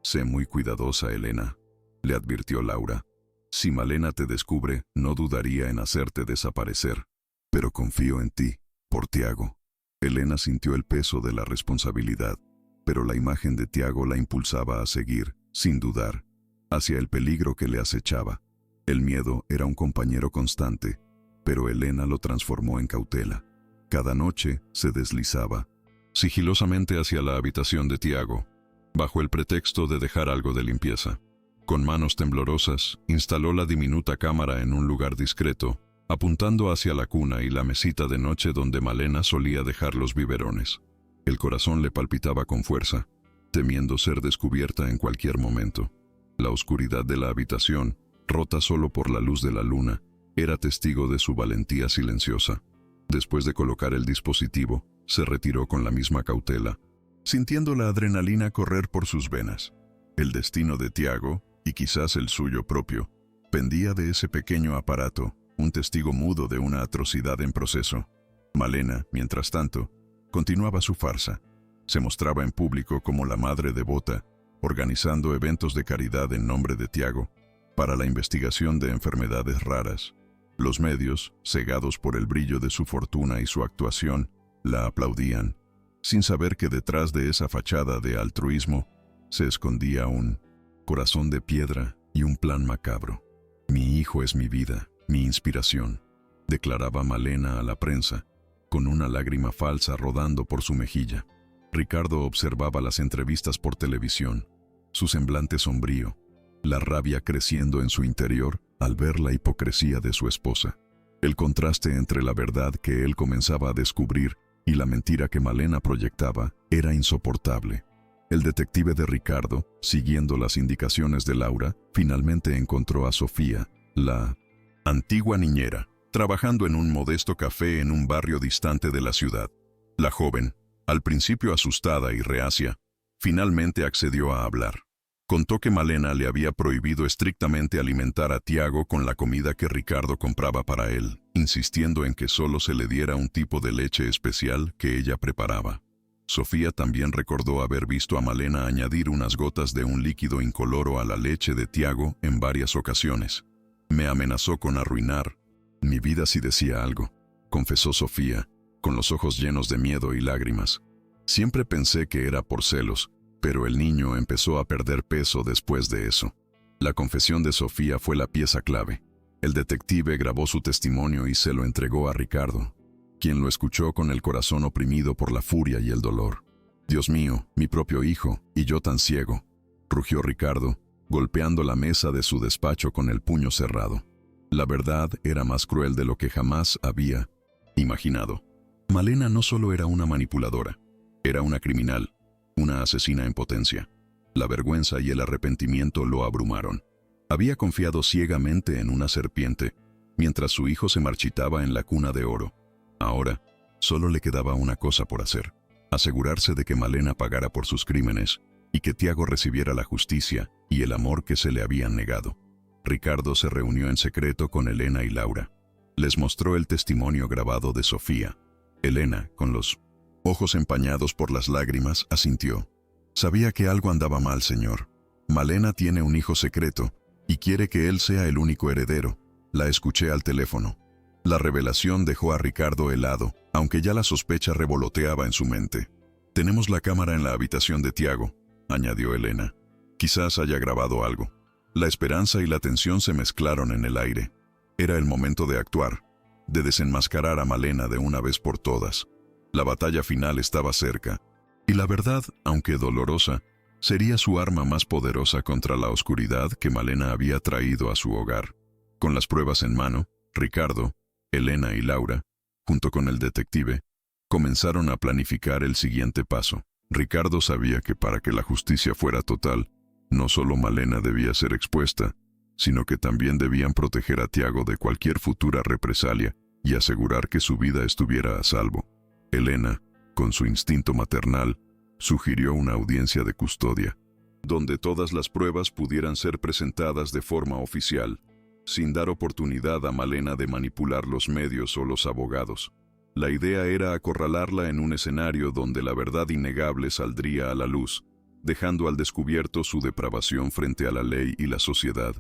Sé muy cuidadosa, Elena, le advirtió Laura. Si Malena te descubre, no dudaría en hacerte desaparecer. Pero confío en ti, por Tiago. Elena sintió el peso de la responsabilidad, pero la imagen de Tiago la impulsaba a seguir, sin dudar, hacia el peligro que le acechaba. El miedo era un compañero constante, pero Elena lo transformó en cautela. Cada noche se deslizaba sigilosamente hacia la habitación de Tiago, bajo el pretexto de dejar algo de limpieza. Con manos temblorosas, instaló la diminuta cámara en un lugar discreto, apuntando hacia la cuna y la mesita de noche donde Malena solía dejar los biberones. El corazón le palpitaba con fuerza, temiendo ser descubierta en cualquier momento. La oscuridad de la habitación, rota solo por la luz de la luna, era testigo de su valentía silenciosa. Después de colocar el dispositivo, se retiró con la misma cautela, sintiendo la adrenalina correr por sus venas. El destino de Tiago, y quizás el suyo propio, pendía de ese pequeño aparato, un testigo mudo de una atrocidad en proceso. Malena, mientras tanto, continuaba su farsa. Se mostraba en público como la madre devota, organizando eventos de caridad en nombre de Tiago, para la investigación de enfermedades raras. Los medios, cegados por el brillo de su fortuna y su actuación, la aplaudían, sin saber que detrás de esa fachada de altruismo se escondía un corazón de piedra y un plan macabro. Mi hijo es mi vida, mi inspiración, declaraba Malena a la prensa, con una lágrima falsa rodando por su mejilla. Ricardo observaba las entrevistas por televisión, su semblante sombrío, la rabia creciendo en su interior al ver la hipocresía de su esposa. El contraste entre la verdad que él comenzaba a descubrir y la mentira que Malena proyectaba era insoportable. El detective de Ricardo, siguiendo las indicaciones de Laura, finalmente encontró a Sofía, la antigua niñera, trabajando en un modesto café en un barrio distante de la ciudad. La joven, al principio asustada y reacia, finalmente accedió a hablar. Contó que Malena le había prohibido estrictamente alimentar a Tiago con la comida que Ricardo compraba para él, insistiendo en que solo se le diera un tipo de leche especial que ella preparaba. Sofía también recordó haber visto a Malena añadir unas gotas de un líquido incoloro a la leche de Tiago en varias ocasiones. Me amenazó con arruinar mi vida si decía algo, confesó Sofía, con los ojos llenos de miedo y lágrimas. Siempre pensé que era por celos, pero el niño empezó a perder peso después de eso. La confesión de Sofía fue la pieza clave. El detective grabó su testimonio y se lo entregó a Ricardo, quien lo escuchó con el corazón oprimido por la furia y el dolor. «Dios mío, mi propio hijo, y yo tan ciego», rugió Ricardo, golpeando la mesa de su despacho con el puño cerrado. La verdad era más cruel de lo que jamás había imaginado. Malena no solo era una manipuladora, era una criminal, una asesina en potencia. La vergüenza y el arrepentimiento lo abrumaron. Había confiado ciegamente en una serpiente, mientras su hijo se marchitaba en la cuna de oro. Ahora, solo le quedaba una cosa por hacer: asegurarse de que Malena pagara por sus crímenes y que Tiago recibiera la justicia y el amor que se le habían negado. Ricardo se reunió en secreto con Elena y Laura. Les mostró el testimonio grabado de Sofía. Elena, con los ojos empañados por las lágrimas, asintió. «Sabía que algo andaba mal, señor. Malena tiene un hijo secreto y quiere que él sea el único heredero. La escuché al teléfono». La revelación dejó a Ricardo helado, aunque ya la sospecha revoloteaba en su mente. «Tenemos la cámara en la habitación de Tiago», añadió Elena. «Quizás haya grabado algo». La esperanza y la tensión se mezclaron en el aire. Era el momento de actuar, de desenmascarar a Malena de una vez por todas. La batalla final estaba cerca, y la verdad, aunque dolorosa, sería su arma más poderosa contra la oscuridad que Malena había traído a su hogar. Con las pruebas en mano, Ricardo, Elena y Laura, junto con el detective, comenzaron a planificar el siguiente paso. Ricardo sabía que para que la justicia fuera total, no solo Malena debía ser expuesta, sino que también debían proteger a Tiago de cualquier futura represalia y asegurar que su vida estuviera a salvo. Elena, con su instinto maternal, sugirió una audiencia de custodia, donde todas las pruebas pudieran ser presentadas de forma oficial, sin dar oportunidad a Malena de manipular los medios o los abogados. La idea era acorralarla en un escenario donde la verdad innegable saldría a la luz, dejando al descubierto su depravación frente a la ley y la sociedad,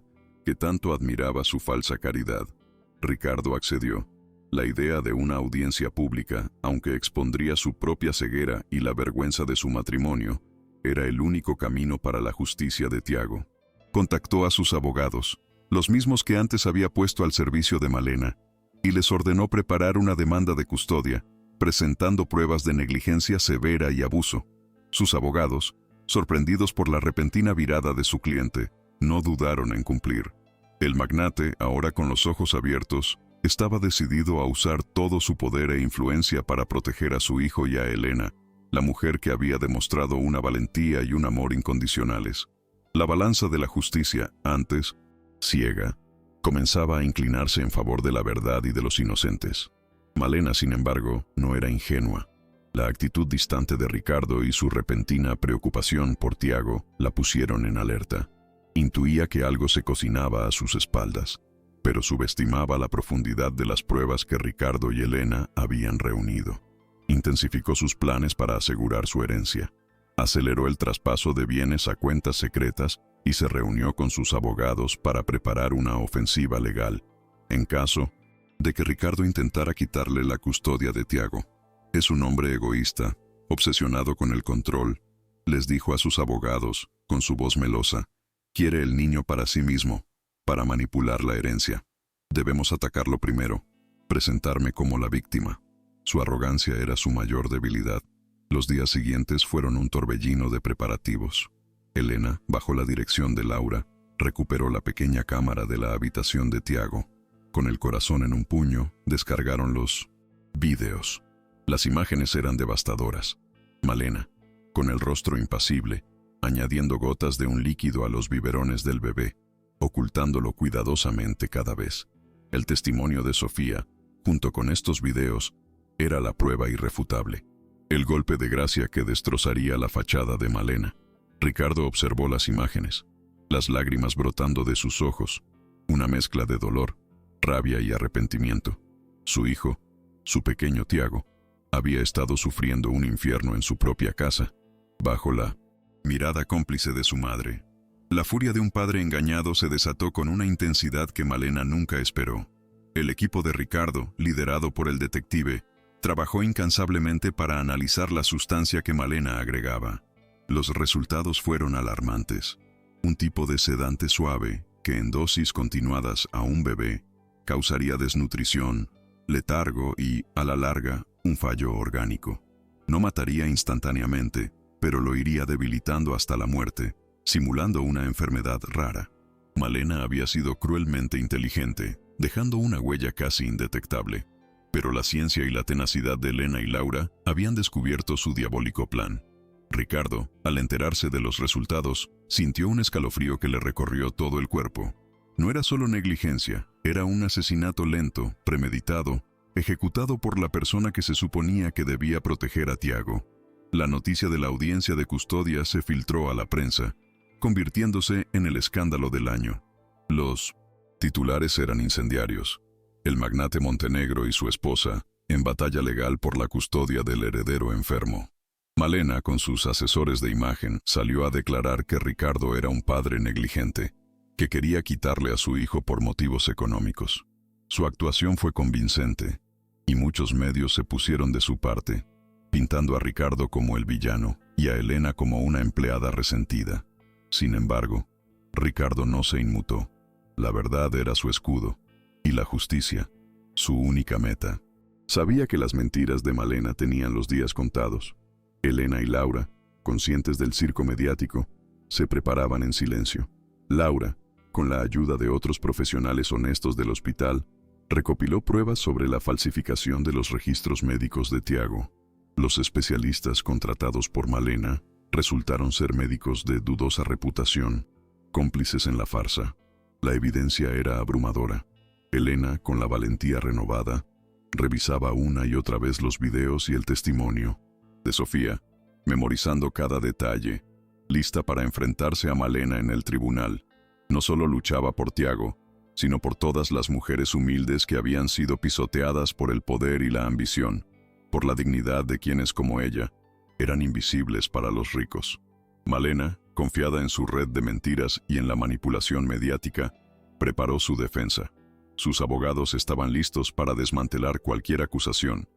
que tanto admiraba su falsa caridad. Ricardo accedió. La idea de una audiencia pública, aunque expondría su propia ceguera y la vergüenza de su matrimonio, era el único camino para la justicia de Tiago. Contactó a sus abogados, los mismos que antes había puesto al servicio de Malena, y les ordenó preparar una demanda de custodia, presentando pruebas de negligencia severa y abuso. Sus abogados, sorprendidos por la repentina virada de su cliente, no dudaron en cumplir. El magnate, ahora con los ojos abiertos, estaba decidido a usar todo su poder e influencia para proteger a su hijo y a Elena, la mujer que había demostrado una valentía y un amor incondicionales. La balanza de la justicia, antes ciega, comenzaba a inclinarse en favor de la verdad y de los inocentes. Malena, sin embargo, no era ingenua. La actitud distante de Ricardo y su repentina preocupación por Tiago la pusieron en alerta. Intuía que algo se cocinaba a sus espaldas, pero subestimaba la profundidad de las pruebas que Ricardo y Elena habían reunido. Intensificó sus planes para asegurar su herencia. Aceleró el traspaso de bienes a cuentas secretas y se reunió con sus abogados para preparar una ofensiva legal, en caso de que Ricardo intentara quitarle la custodia de Tiago. «Es un hombre egoísta, obsesionado con el control», les dijo a sus abogados, con su voz melosa. «Quiere el niño para sí mismo, para manipular la herencia. Debemos atacarlo primero, presentarme como la víctima». Su arrogancia era su mayor debilidad. Los días siguientes fueron un torbellino de preparativos. Elena, bajo la dirección de Laura, recuperó la pequeña cámara de la habitación de Tiago. Con el corazón en un puño, descargaron los videos. Las imágenes eran devastadoras. Malena, con el rostro impasible, añadiendo gotas de un líquido a los biberones del bebé, ocultándolo cuidadosamente cada vez. El testimonio de Sofía, junto con estos videos, era la prueba irrefutable. El golpe de gracia que destrozaría la fachada de Malena. Ricardo observó las imágenes, las lágrimas brotando de sus ojos, una mezcla de dolor, rabia y arrepentimiento. Su hijo, su pequeño Tiago, había estado sufriendo un infierno en su propia casa, bajo la mirada cómplice de su madre. La furia de un padre engañado se desató con una intensidad que Malena nunca esperó. El equipo de Ricardo, liderado por el detective, trabajó incansablemente para analizar la sustancia que Malena agregaba. Los resultados fueron alarmantes. Un tipo de sedante suave que en dosis continuadas a un bebé causaría desnutrición, letargo y, a la larga, un fallo orgánico. No mataría instantáneamente, pero lo iría debilitando hasta la muerte, simulando una enfermedad rara. Malena había sido cruelmente inteligente, dejando una huella casi indetectable. Pero la ciencia y la tenacidad de Elena y Laura habían descubierto su diabólico plan. Ricardo, al enterarse de los resultados, sintió un escalofrío que le recorrió todo el cuerpo. No era solo negligencia, era un asesinato lento, premeditado, ejecutado por la persona que se suponía que debía proteger a Tiago. La noticia de la audiencia de custodia se filtró a la prensa, convirtiéndose en el escándalo del año. Los titulares eran incendiarios. El magnate Montenegro y su esposa, en batalla legal por la custodia del heredero enfermo. Malena, con sus asesores de imagen, salió a declarar que Ricardo era un padre negligente, que quería quitarle a su hijo por motivos económicos. Su actuación fue convincente, y muchos medios se pusieron de su parte, pintando a Ricardo como el villano y a Elena como una empleada resentida. Sin embargo, Ricardo no se inmutó. La verdad era su escudo, y la justicia, su única meta. Sabía que las mentiras de Malena tenían los días contados. Elena y Laura, conscientes del circo mediático, se preparaban en silencio. Laura, con la ayuda de otros profesionales honestos del hospital, recopiló pruebas sobre la falsificación de los registros médicos de Tiago. Los especialistas contratados por Malena resultaron ser médicos de dudosa reputación, cómplices en la farsa. La evidencia era abrumadora. Elena, con la valentía renovada, revisaba una y otra vez los videos y el testimonio de Sofía, memorizando cada detalle, lista para enfrentarse a Malena en el tribunal. No solo luchaba por Tiago, sino por todas las mujeres humildes que habían sido pisoteadas por el poder y la ambición, por la dignidad de quienes como ella eran invisibles para los ricos. Malena, confiada en su red de mentiras y en la manipulación mediática, preparó su defensa. Sus abogados estaban listos para desmantelar cualquier acusación,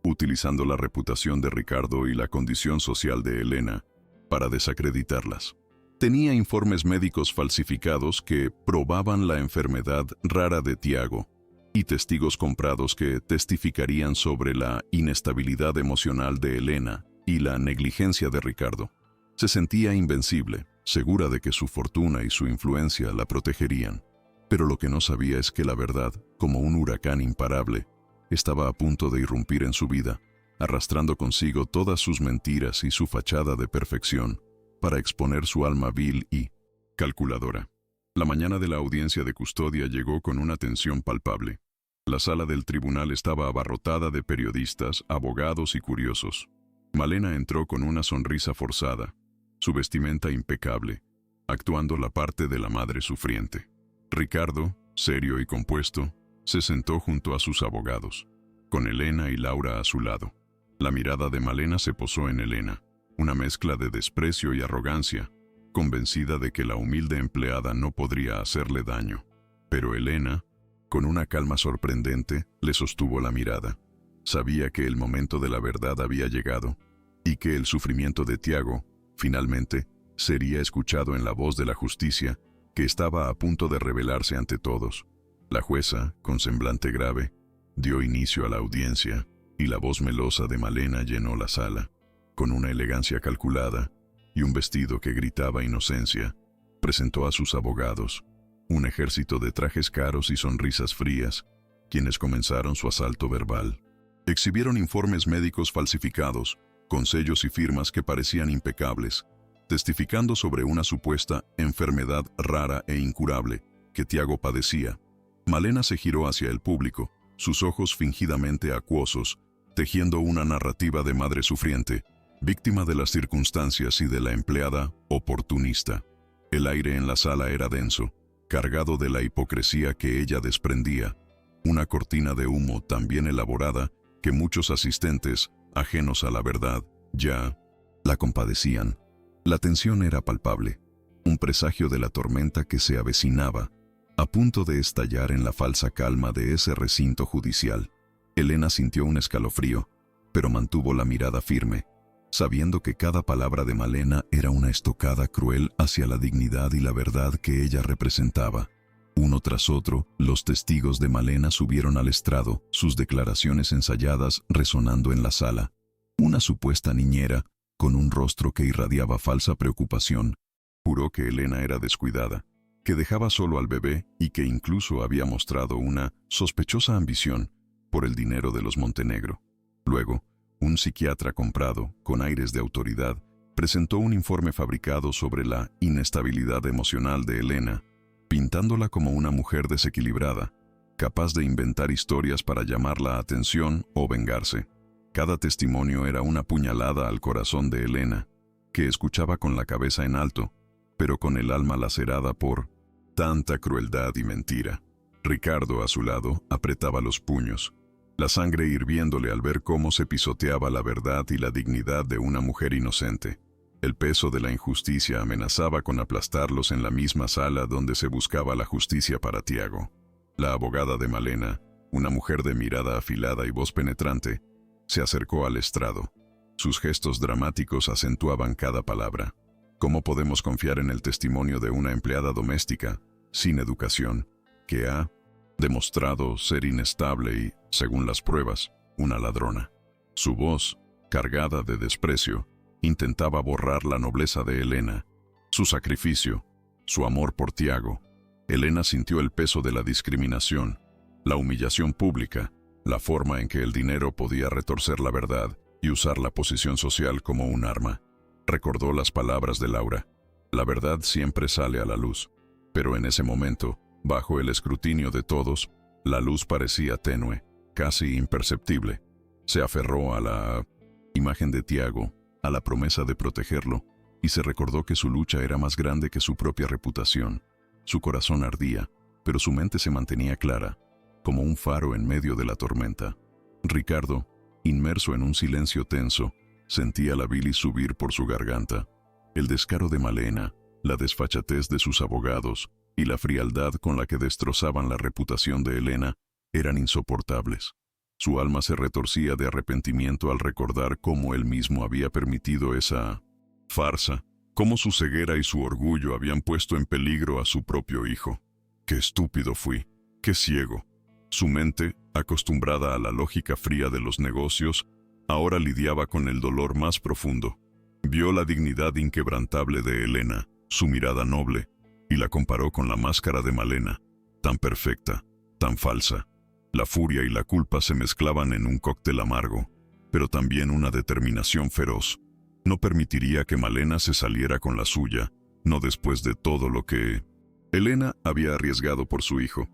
utilizando la reputación de Ricardo y la condición social de Elena para desacreditarlas. Tenía informes médicos falsificados que probaban la enfermedad rara de Tiago y testigos comprados que testificarían sobre la inestabilidad emocional de Elena y la negligencia de Ricardo. Se sentía invencible, segura de que su fortuna y su influencia la protegerían. Pero lo que no sabía es que la verdad, como un huracán imparable, estaba a punto de irrumpir en su vida, arrastrando consigo todas sus mentiras y su fachada de perfección, para exponer su alma vil y calculadora. La mañana de la audiencia de custodia llegó con una tensión palpable. La sala del tribunal estaba abarrotada de periodistas, abogados y curiosos. Malena entró con una sonrisa forzada, su vestimenta impecable, actuando la parte de la madre sufriente. Ricardo, serio y compuesto, se sentó junto a sus abogados, con Elena y Laura a su lado. La mirada de Malena se posó en Elena, una mezcla de desprecio y arrogancia, convencida de que la humilde empleada no podría hacerle daño. Pero Elena, con una calma sorprendente, le sostuvo la mirada. Sabía que el momento de la verdad había llegado, y que el sufrimiento de Tiago, finalmente, sería escuchado en la voz de la justicia, que estaba a punto de revelarse ante todos. La jueza, con semblante grave, dio inicio a la audiencia, y la voz melosa de Malena llenó la sala. Con una elegancia calculada y un vestido que gritaba inocencia, presentó a sus abogados, un ejército de trajes caros y sonrisas frías, quienes comenzaron su asalto verbal. Exhibieron informes médicos falsificados, con sellos y firmas que parecían impecables, testificando sobre una supuesta enfermedad rara e incurable que Tiago padecía. Malena se giró hacia el público, sus ojos fingidamente acuosos, tejiendo una narrativa de madre sufriente, víctima de las circunstancias y de la empleada oportunista. El aire en la sala era denso, cargado de la hipocresía que ella desprendía, una cortina de humo tan bien elaborada que muchos asistentes, ajenos a la verdad, ya la compadecían. La tensión era palpable, un presagio de la tormenta que se avecinaba, a punto de estallar en la falsa calma de ese recinto judicial. Elena sintió un escalofrío, pero mantuvo la mirada firme, sabiendo que cada palabra de Malena era una estocada cruel hacia la dignidad y la verdad que ella representaba. Uno tras otro, los testigos de Malena subieron al estrado, sus declaraciones ensayadas resonando en la sala. Una supuesta niñera, con un rostro que irradiaba falsa preocupación, juró que Elena era descuidada, que dejaba solo al bebé y que incluso había mostrado una sospechosa ambición por el dinero de los Montenegro. Luego, un psiquiatra comprado, con aires de autoridad, presentó un informe fabricado sobre la inestabilidad emocional de Elena, pintándola como una mujer desequilibrada, capaz de inventar historias para llamar la atención o vengarse. Cada testimonio era una puñalada al corazón de Elena, que escuchaba con la cabeza en alto, pero con el alma lacerada por tanta crueldad y mentira. Ricardo, a su lado, apretaba los puños, la sangre hirviéndole al ver cómo se pisoteaba la verdad y la dignidad de una mujer inocente. El peso de la injusticia amenazaba con aplastarlos en la misma sala donde se buscaba la justicia para Tiago. La abogada de Malena, una mujer de mirada afilada y voz penetrante, se acercó al estrado. Sus gestos dramáticos acentuaban cada palabra. ¿Cómo podemos confiar en el testimonio de una empleada doméstica, sin educación, que ha demostrado ser inestable y, según las pruebas, una ladrona? Su voz, cargada de desprecio, intentaba borrar la nobleza de Elena, su sacrificio, su amor por Tiago. Elena sintió el peso de la discriminación, la humillación pública, la forma en que el dinero podía retorcer la verdad y usar la posición social como un arma. Recordó las palabras de Laura: la verdad siempre sale a la luz. Pero en ese momento, bajo el escrutinio de todos, la luz parecía tenue, casi imperceptible. Se aferró a la imagen de Tiago, a la promesa de protegerlo, y se recordó que su lucha era más grande que su propia reputación. Su corazón ardía, pero su mente se mantenía clara, como un faro en medio de la tormenta. Ricardo, inmerso en un silencio tenso, sentía la bilis subir por su garganta. El descaro de Malena, la desfachatez de sus abogados y la frialdad con la que destrozaban la reputación de Elena eran insoportables. Su alma se retorcía de arrepentimiento al recordar cómo él mismo había permitido esa farsa, cómo su ceguera y su orgullo habían puesto en peligro a su propio hijo. ¡Qué estúpido fui! ¡Qué ciego! Su mente, acostumbrada a la lógica fría de los negocios, ahora lidiaba con el dolor más profundo. Vio la dignidad inquebrantable de Elena, su mirada noble, y la comparó con la máscara de Malena, tan perfecta, tan falsa. La furia y la culpa se mezclaban en un cóctel amargo, pero también una determinación feroz. No permitiría que Malena se saliera con la suya, no después de todo lo que Elena había arriesgado por su hijo.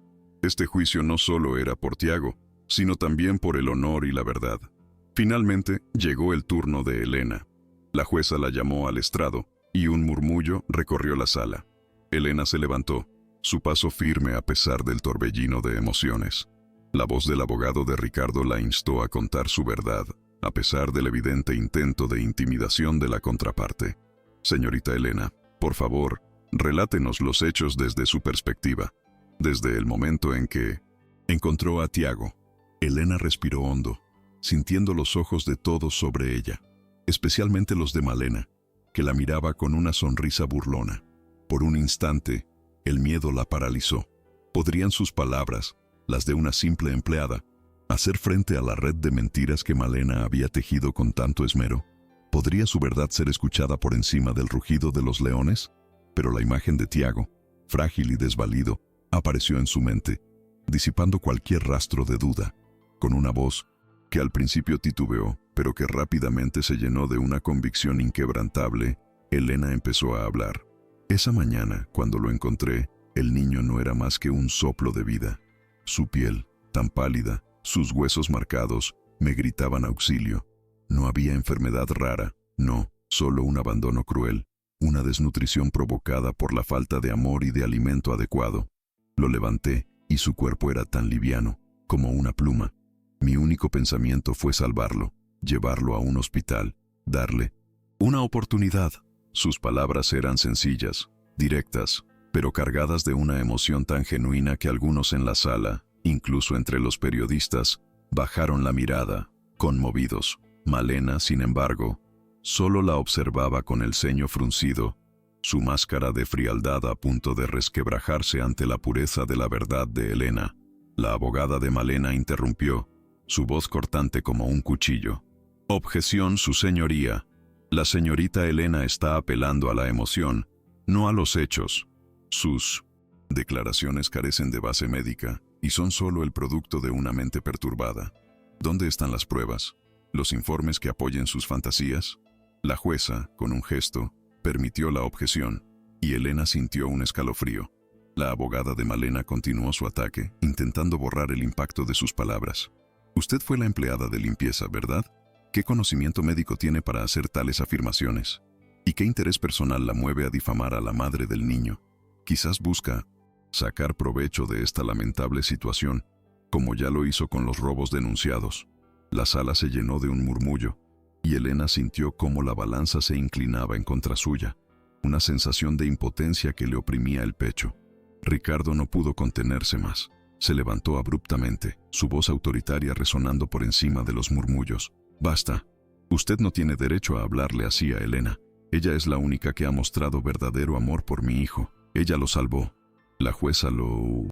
Este juicio no solo era por Tiago, sino también por el honor y la verdad. Finalmente llegó el turno de Elena. La jueza la llamó al estrado, y un murmullo recorrió la sala. Elena se levantó, su paso firme a pesar del torbellino de emociones. La voz del abogado de Ricardo la instó a contar su verdad, a pesar del evidente intento de intimidación de la contraparte. Señorita Elena, por favor, relátenos los hechos desde su perspectiva. Desde el momento en que encontró a Tiago. Elena respiró hondo, sintiendo los ojos de todos sobre ella, especialmente los de Malena, que la miraba con una sonrisa burlona. Por un instante, el miedo la paralizó. ¿Podrían sus palabras, las de una simple empleada, hacer frente a la red de mentiras que Malena había tejido con tanto esmero? ¿Podría su verdad ser escuchada por encima del rugido de los leones? Pero la imagen de Tiago, frágil y desvalido, apareció en su mente, disipando cualquier rastro de duda. Con una voz que al principio titubeó, pero que rápidamente se llenó de una convicción inquebrantable, Elena empezó a hablar. Esa mañana, cuando lo encontré, el niño no era más que un soplo de vida. Su piel, tan pálida, sus huesos marcados, me gritaban auxilio. No había enfermedad rara, no, solo un abandono cruel, una desnutrición provocada por la falta de amor y de alimento adecuado. Lo levanté, y su cuerpo era tan liviano, como una pluma. Mi único pensamiento fue salvarlo, llevarlo a un hospital, darle una oportunidad. Sus palabras eran sencillas, directas, pero cargadas de una emoción tan genuina que algunos en la sala, incluso entre los periodistas, bajaron la mirada, conmovidos. Malena, sin embargo, solo la observaba con el ceño fruncido, su máscara de frialdad a punto de resquebrajarse ante la pureza de la verdad de Elena. La abogada de Malena interrumpió, su voz cortante como un cuchillo. «Objeción, su señoría. La señorita Elena está apelando a la emoción, no a los hechos. Sus declaraciones carecen de base médica y son solo el producto de una mente perturbada. ¿Dónde están las pruebas? ¿Los informes que apoyen sus fantasías?» La jueza, con un gesto, permitió la objeción, y Elena sintió un escalofrío. La abogada de Malena continuó su ataque, intentando borrar el impacto de sus palabras. «Usted fue la empleada de limpieza, ¿verdad? ¿Qué conocimiento médico tiene para hacer tales afirmaciones? ¿Y qué interés personal la mueve a difamar a la madre del niño? Quizás busca sacar provecho de esta lamentable situación, como ya lo hizo con los robos denunciados». La sala se llenó de un murmullo, y Elena sintió cómo la balanza se inclinaba en contra suya, una sensación de impotencia que le oprimía el pecho. Ricardo no pudo contenerse más. Se levantó abruptamente, su voz autoritaria resonando por encima de los murmullos. «Basta. Usted no tiene derecho a hablarle así a Elena. Ella es la única que ha mostrado verdadero amor por mi hijo. Ella lo salvó». La jueza lo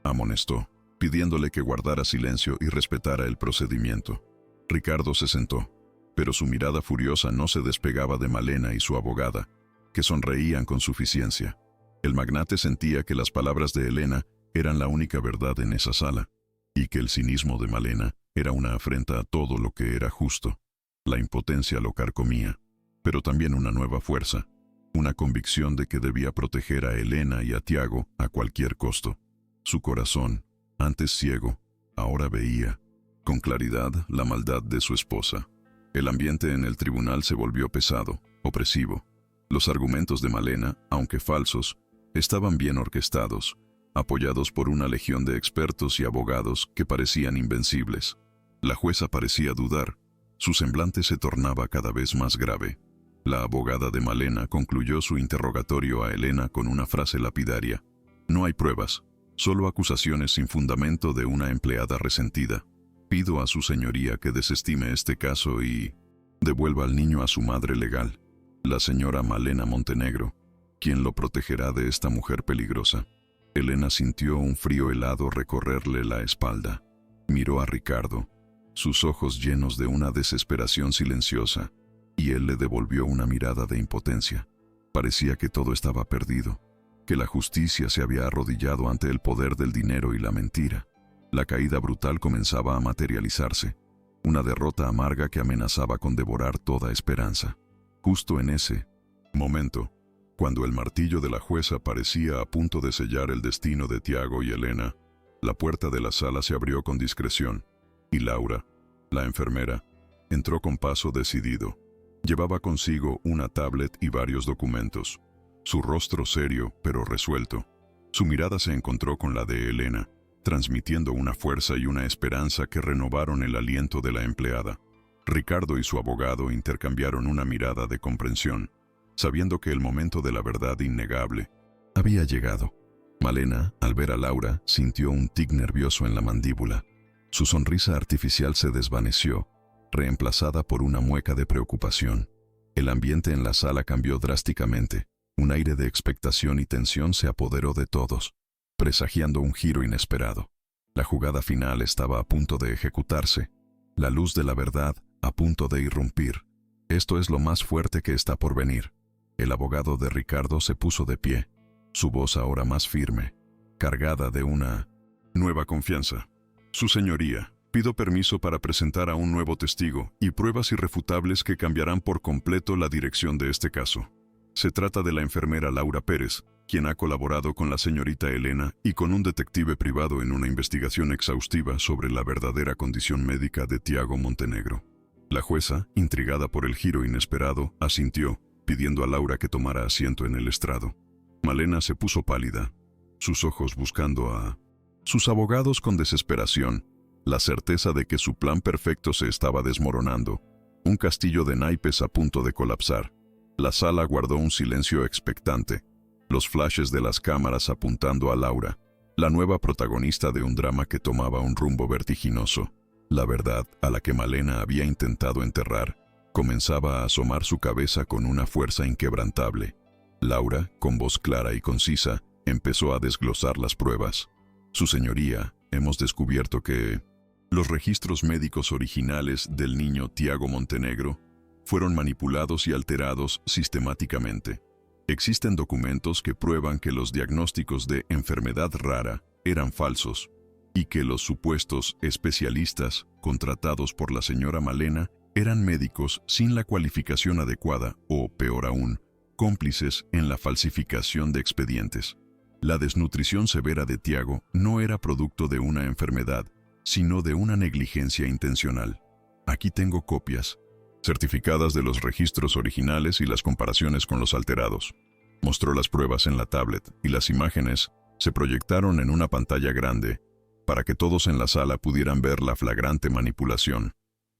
amonestó, pidiéndole que guardara silencio y respetara el procedimiento. Ricardo se sentó, pero su mirada furiosa no se despegaba de Malena y su abogada, que sonreían con suficiencia. El magnate sentía que las palabras de Elena eran la única verdad en esa sala, y que el cinismo de Malena era una afrenta a todo lo que era justo. La impotencia lo carcomía, pero también una nueva fuerza, una convicción de que debía proteger a Elena y a Tiago a cualquier costo. Su corazón, antes ciego, ahora veía, con claridad, la maldad de su esposa. El ambiente en el tribunal se volvió pesado, opresivo. Los argumentos de Malena, aunque falsos, estaban bien orquestados, apoyados por una legión de expertos y abogados que parecían invencibles. La jueza parecía dudar, su semblante se tornaba cada vez más grave. La abogada de Malena concluyó su interrogatorio a Elena con una frase lapidaria: «No hay pruebas, solo acusaciones sin fundamento de una empleada resentida. Pido a su señoría que desestime este caso y devuelva al niño a su madre legal, la señora Malena Montenegro, quien lo protegerá de esta mujer peligrosa». Elena sintió un frío helado recorrerle la espalda. Miró a Ricardo, sus ojos llenos de una desesperación silenciosa, y él le devolvió una mirada de impotencia. Parecía que todo estaba perdido, que la justicia se había arrodillado ante el poder del dinero y la mentira. La caída brutal comenzaba a materializarse, una derrota amarga que amenazaba con devorar toda esperanza. Justo en ese momento, cuando el martillo de la jueza parecía a punto de sellar el destino de Tiago y Elena, la puerta de la sala se abrió con discreción, y Laura, la enfermera, entró con paso decidido. Llevaba consigo una tablet y varios documentos. Su rostro serio, pero resuelto. Su mirada se encontró con la de Elena, transmitiendo una fuerza y una esperanza que renovaron el aliento de la empleada. Ricardo y su abogado intercambiaron una mirada de comprensión, sabiendo que el momento de la verdad innegable había llegado. Malena, al ver a Laura, sintió un tic nervioso en la mandíbula. Su sonrisa artificial se desvaneció, reemplazada por una mueca de preocupación. El ambiente en la sala cambió drásticamente. Un aire de expectación y tensión se apoderó de todos, presagiando un giro inesperado. La jugada final estaba a punto de ejecutarse, la luz de la verdad a punto de irrumpir. Esto es lo más fuerte que está por venir. El abogado de Ricardo se puso de pie, su voz ahora más firme, cargada de una nueva confianza. «Su señoría, pido permiso para presentar a un nuevo testigo y pruebas irrefutables que cambiarán por completo la dirección de este caso. Se trata de la enfermera Laura Pérez, quien ha colaborado con la señorita Elena y con un detective privado en una investigación exhaustiva sobre la verdadera condición médica de Tiago Montenegro». La jueza, intrigada por el giro inesperado, asintió, pidiendo a Laura que tomara asiento en el estrado. Malena se puso pálida, sus ojos buscando a sus abogados con desesperación, la certeza de que su plan perfecto se estaba desmoronando, un castillo de naipes a punto de colapsar. La sala guardó un silencio expectante, los flashes de las cámaras apuntando a Laura, la nueva protagonista de un drama que tomaba un rumbo vertiginoso. La verdad, a la que Malena había intentado enterrar, comenzaba a asomar su cabeza con una fuerza inquebrantable. Laura, con voz clara y concisa, empezó a desglosar las pruebas. Su señoría, hemos descubierto que los registros médicos originales del niño Tiago Montenegro fueron manipulados y alterados sistemáticamente. Existen documentos que prueban que los diagnósticos de enfermedad rara eran falsos y que los supuestos especialistas contratados por la señora Malena eran médicos sin la cualificación adecuada o, peor aún, cómplices en la falsificación de expedientes. La desnutrición severa de Tiago no era producto de una enfermedad, sino de una negligencia intencional. Aquí tengo copias certificadas de los registros originales y las comparaciones con los alterados. Mostró las pruebas en la tablet y las imágenes se proyectaron en una pantalla grande para que todos en la sala pudieran ver la flagrante manipulación.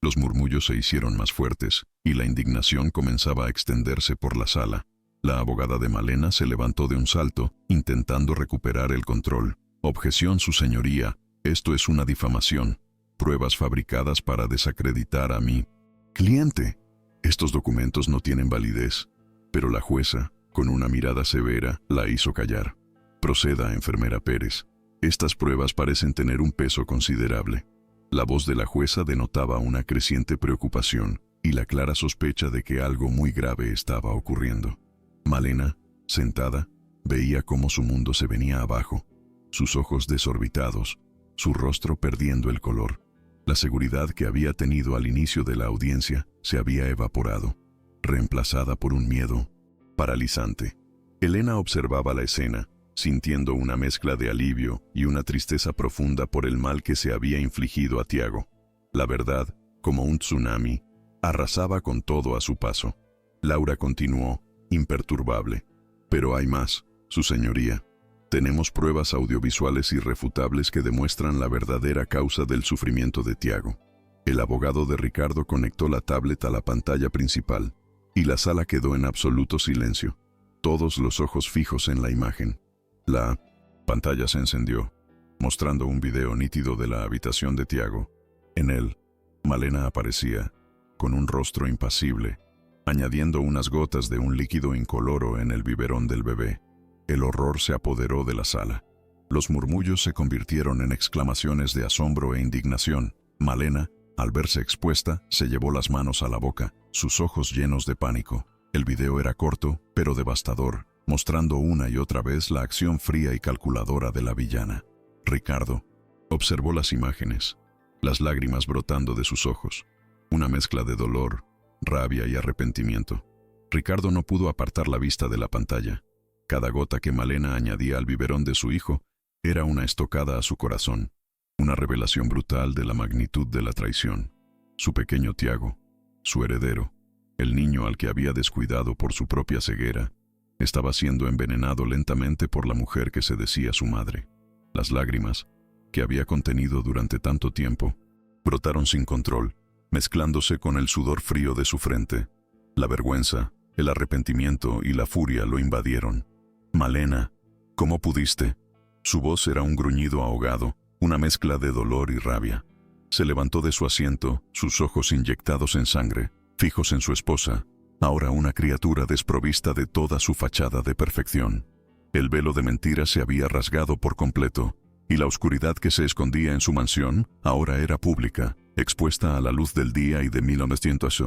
Los murmullos se hicieron más fuertes y la indignación comenzaba a extenderse por la sala. La abogada de Malena se levantó de un salto, intentando recuperar el control. Objeción, su señoría, esto es una difamación. Pruebas fabricadas para desacreditar a mi cliente. Estos documentos no tienen validez, pero la jueza, con una mirada severa, la hizo callar. Proceda, enfermera Pérez. Estas pruebas parecen tener un peso considerable. La voz de la jueza denotaba una creciente preocupación y la clara sospecha de que algo muy grave estaba ocurriendo. Malena, sentada, veía cómo su mundo se venía abajo, sus ojos desorbitados, su rostro perdiendo el color. La seguridad que había tenido al inicio de la audiencia se había evaporado, reemplazada por un miedo paralizante. Elena observaba la escena, sintiendo una mezcla de alivio y una tristeza profunda por el mal que se había infligido a Tiago. La verdad, como un tsunami, arrasaba con todo a su paso. Laura continuó, imperturbable. Pero hay más, su señoría. Tenemos pruebas audiovisuales irrefutables que demuestran la verdadera causa del sufrimiento de Tiago. El abogado de Ricardo conectó la tablet a la pantalla principal, y la sala quedó en absoluto silencio, todos los ojos fijos en la imagen. La pantalla se encendió, mostrando un video nítido de la habitación de Tiago. En él, Malena aparecía, con un rostro impasible, añadiendo unas gotas de un líquido incoloro en el biberón del bebé. El horror se apoderó de la sala. Los murmullos se convirtieron en exclamaciones de asombro e indignación. Malena, al verse expuesta, se llevó las manos a la boca, sus ojos llenos de pánico. El video era corto, pero devastador, mostrando una y otra vez la acción fría y calculadora de la villana. Ricardo observó las imágenes, las lágrimas brotando de sus ojos, una mezcla de dolor, rabia y arrepentimiento. Ricardo no pudo apartar la vista de la pantalla. Cada gota que Malena añadía al biberón de su hijo era una estocada a su corazón, una revelación brutal de la magnitud de la traición. Su pequeño Tiago, su heredero, el niño al que había descuidado por su propia ceguera, estaba siendo envenenado lentamente por la mujer que se decía su madre. Las lágrimas, que había contenido durante tanto tiempo, brotaron sin control, mezclándose con el sudor frío de su frente. La vergüenza, el arrepentimiento y la furia lo invadieron. Malena, ¿cómo pudiste? Su voz era un gruñido ahogado, una mezcla de dolor y rabia. Se levantó de su asiento, sus ojos inyectados en sangre, fijos en su esposa, ahora una criatura desprovista de toda su fachada de perfección. El velo de mentira se había rasgado por completo, y la oscuridad que se escondía en su mansión ahora era pública, expuesta a la luz del día y de 1900.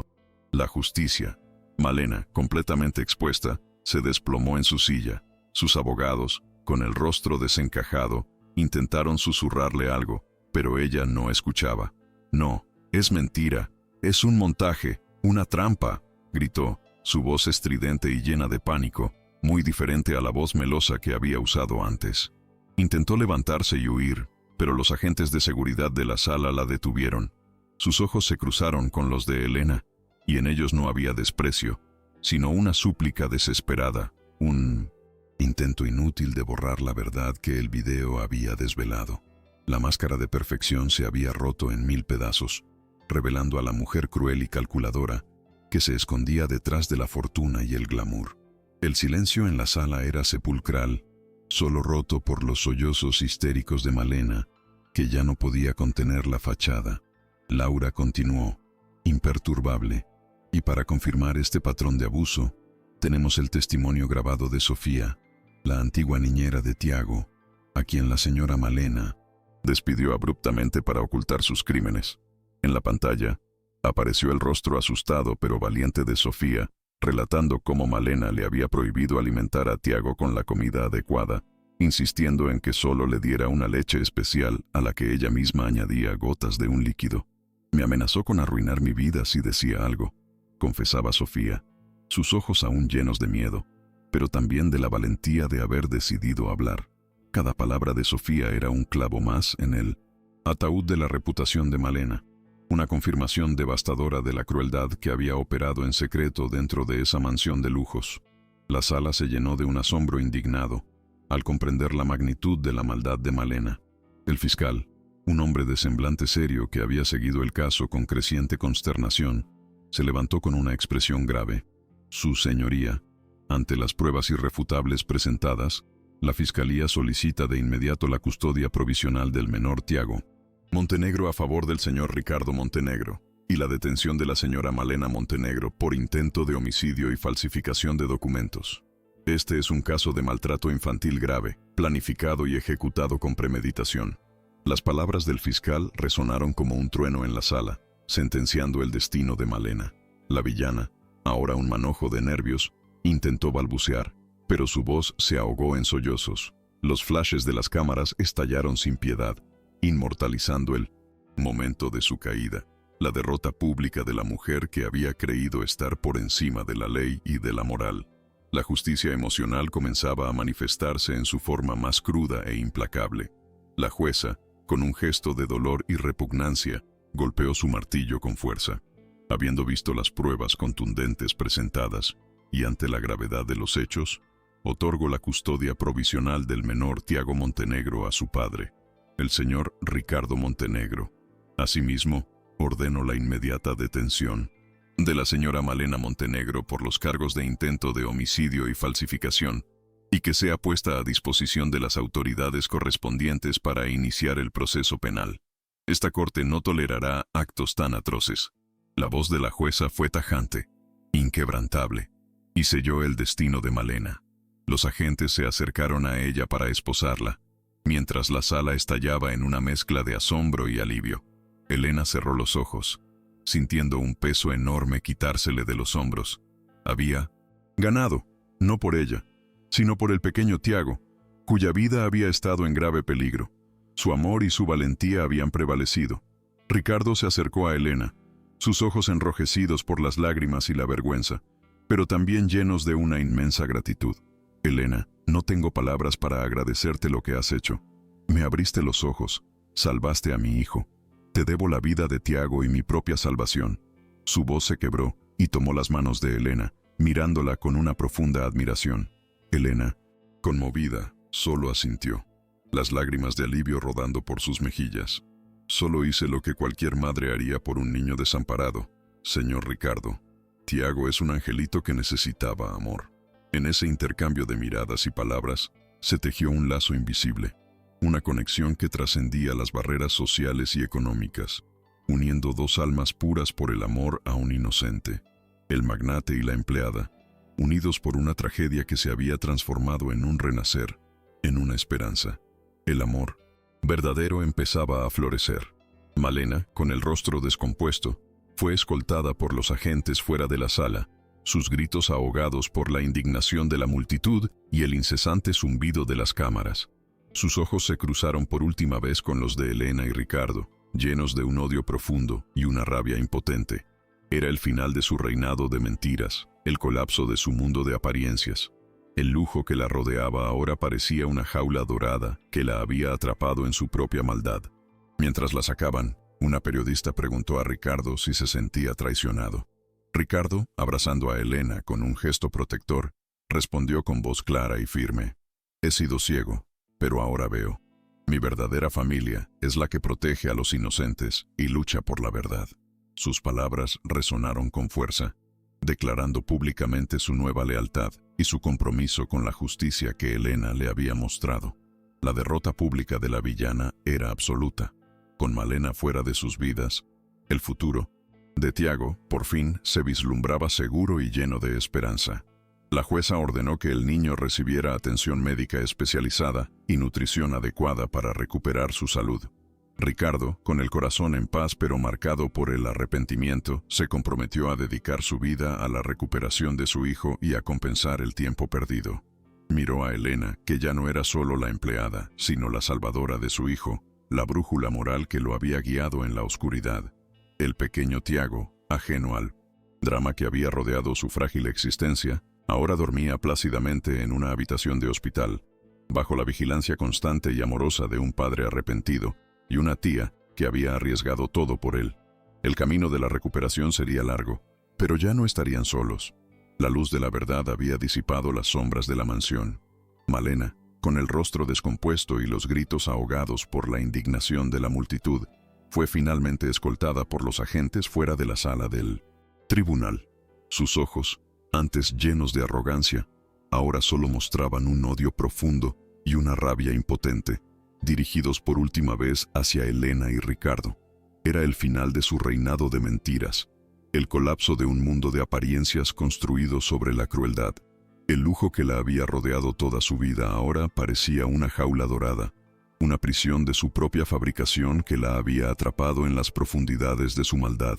La justicia. Malena, completamente expuesta, se desplomó en su silla. Sus abogados, con el rostro desencajado, intentaron susurrarle algo, pero ella no escuchaba. «No, es mentira, es un montaje, una trampa», gritó, su voz estridente y llena de pánico, muy diferente a la voz melosa que había usado antes. Intentó levantarse y huir, pero los agentes de seguridad de la sala la detuvieron. Sus ojos se cruzaron con los de Elena, y en ellos no había desprecio, sino una súplica desesperada, un intento inútil de borrar la verdad que el video había desvelado. La máscara de perfección se había roto en 1000 pedazos, revelando a la mujer cruel y calculadora que se escondía detrás de la fortuna y el glamour. El silencio en la sala era sepulcral, solo roto por los sollozos histéricos de Malena, que ya no podía contener la fachada. Laura continuó, imperturbable, y para confirmar este patrón de abuso, Tenemos el testimonio grabado de Sofía, la antigua niñera de Tiago, a quien la señora Malena despidió abruptamente para ocultar sus crímenes. En la pantalla apareció el rostro asustado pero valiente de Sofía, relatando cómo Malena le había prohibido alimentar a Tiago con la comida adecuada, insistiendo en que solo le diera una leche especial a la que ella misma añadía gotas de un líquido. Me amenazó con arruinar mi vida si decía algo, confesaba Sofía, sus ojos aún llenos de miedo, pero también de la valentía de haber decidido hablar. Cada palabra de Sofía era un clavo más en el ataúd de la reputación de Malena, una confirmación devastadora de la crueldad que había operado en secreto dentro de esa mansión de lujos. La sala se llenó de un asombro indignado al comprender la magnitud de la maldad de Malena. El fiscal, un hombre de semblante serio que había seguido el caso con creciente consternación, se levantó con una expresión grave. Su señoría, ante las pruebas irrefutables presentadas, la fiscalía solicita de inmediato la custodia provisional del menor Tiago Montenegro a favor del señor Ricardo Montenegro y la detención de la señora Malena Montenegro por intento de homicidio y falsificación de documentos. Este es un caso de maltrato infantil grave, planificado y ejecutado con premeditación. Las palabras del fiscal resonaron como un trueno en la sala, sentenciando el destino de Malena. La villana, ahora un manojo de nervios, intentó balbucear, pero su voz se ahogó en sollozos. Los flashes de las cámaras estallaron sin piedad, inmortalizando el momento de su caída, la derrota pública de la mujer que había creído estar por encima de la ley y de la moral. La justicia emocional comenzaba a manifestarse en su forma más cruda e implacable. La jueza, con un gesto de dolor y repugnancia, golpeó su martillo con fuerza. Habiendo visto las pruebas contundentes presentadas, y ante la gravedad de los hechos, otorgó la custodia provisional del menor Tiago Montenegro a su padre, el señor Ricardo Montenegro. Asimismo, ordenó la inmediata detención de la señora Malena Montenegro por los cargos de intento de homicidio y falsificación, y que sea puesta a disposición de las autoridades correspondientes para iniciar el proceso penal. Esta corte no tolerará actos tan atroces. La voz de la jueza fue tajante, inquebrantable, y selló el destino de Malena. Los agentes se acercaron a ella para esposarla, mientras la sala estallaba en una mezcla de asombro y alivio. Elena cerró los ojos, sintiendo un peso enorme quitársele de los hombros. Había ganado, no por ella, sino por el pequeño Tiago, cuya vida había estado en grave peligro. Su amor y su valentía habían prevalecido. Ricardo se acercó a Elena, sus ojos enrojecidos por las lágrimas y la vergüenza, pero también llenos de una inmensa gratitud. Elena, no tengo palabras para agradecerte lo que has hecho. Me abriste los ojos, salvaste a mi hijo. Te debo la vida de Tiago y mi propia salvación. Su voz se quebró y tomó las manos de Elena, mirándola con una profunda admiración. Elena, conmovida, solo asintió, las lágrimas de alivio rodando por sus mejillas. Solo hice lo que cualquier madre haría por un niño desamparado, señor Ricardo. Tiago es un angelito que necesitaba amor. En ese intercambio de miradas y palabras, se tejió un lazo invisible, una conexión que trascendía las barreras sociales y económicas, uniendo dos almas puras por el amor a un inocente, el magnate y la empleada, unidos por una tragedia que se había transformado en un renacer, en una esperanza. El amor verdadero empezaba a florecer. Malena, con el rostro descompuesto, fue escoltada por los agentes fuera de la sala, sus gritos ahogados por la indignación de la multitud y el incesante zumbido de las cámaras. Sus ojos se cruzaron por última vez con los de Elena y Ricardo, llenos de un odio profundo y una rabia impotente. Era el final de su reinado de mentiras, el colapso de su mundo de apariencias. El lujo que la rodeaba ahora parecía una jaula dorada que la había atrapado en su propia maldad. Mientras la sacaban, una periodista preguntó a Ricardo si se sentía traicionado. Ricardo, abrazando a Elena con un gesto protector, respondió con voz clara y firme: «He sido ciego, pero ahora veo. Mi verdadera familia es la que protege a los inocentes y lucha por la verdad». Sus palabras resonaron con fuerza, declarando públicamente su nueva lealtad y su compromiso con la justicia que Elena le había mostrado. La derrota pública de la villana era absoluta. Con Malena fuera de sus vidas, el futuro de Tiago, por fin, se vislumbraba seguro y lleno de esperanza. La jueza ordenó que el niño recibiera atención médica especializada y nutrición adecuada para recuperar su salud. Ricardo, con el corazón en paz pero marcado por el arrepentimiento, se comprometió a dedicar su vida a la recuperación de su hijo y a compensar el tiempo perdido. Miró a Elena, que ya no era solo la empleada, sino la salvadora de su hijo, la brújula moral que lo había guiado en la oscuridad. El pequeño Tiago, ajeno al drama que había rodeado su frágil existencia, ahora dormía plácidamente en una habitación de hospital, bajo la vigilancia constante y amorosa de un padre arrepentido y una tía que había arriesgado todo por él. El camino de la recuperación sería largo, pero ya no estarían solos. La luz de la verdad había disipado las sombras de la mansión. Malena, con el rostro descompuesto y los gritos ahogados por la indignación de la multitud, fue finalmente escoltada por los agentes fuera de la sala del tribunal. Sus ojos, antes llenos de arrogancia, ahora solo mostraban un odio profundo y una rabia impotente, dirigidos por última vez hacia Elena y Ricardo. Era el final de su reinado de mentiras, el colapso de un mundo de apariencias construido sobre la crueldad. El lujo que la había rodeado toda su vida ahora parecía una jaula dorada, una prisión de su propia fabricación que la había atrapado en las profundidades de su maldad.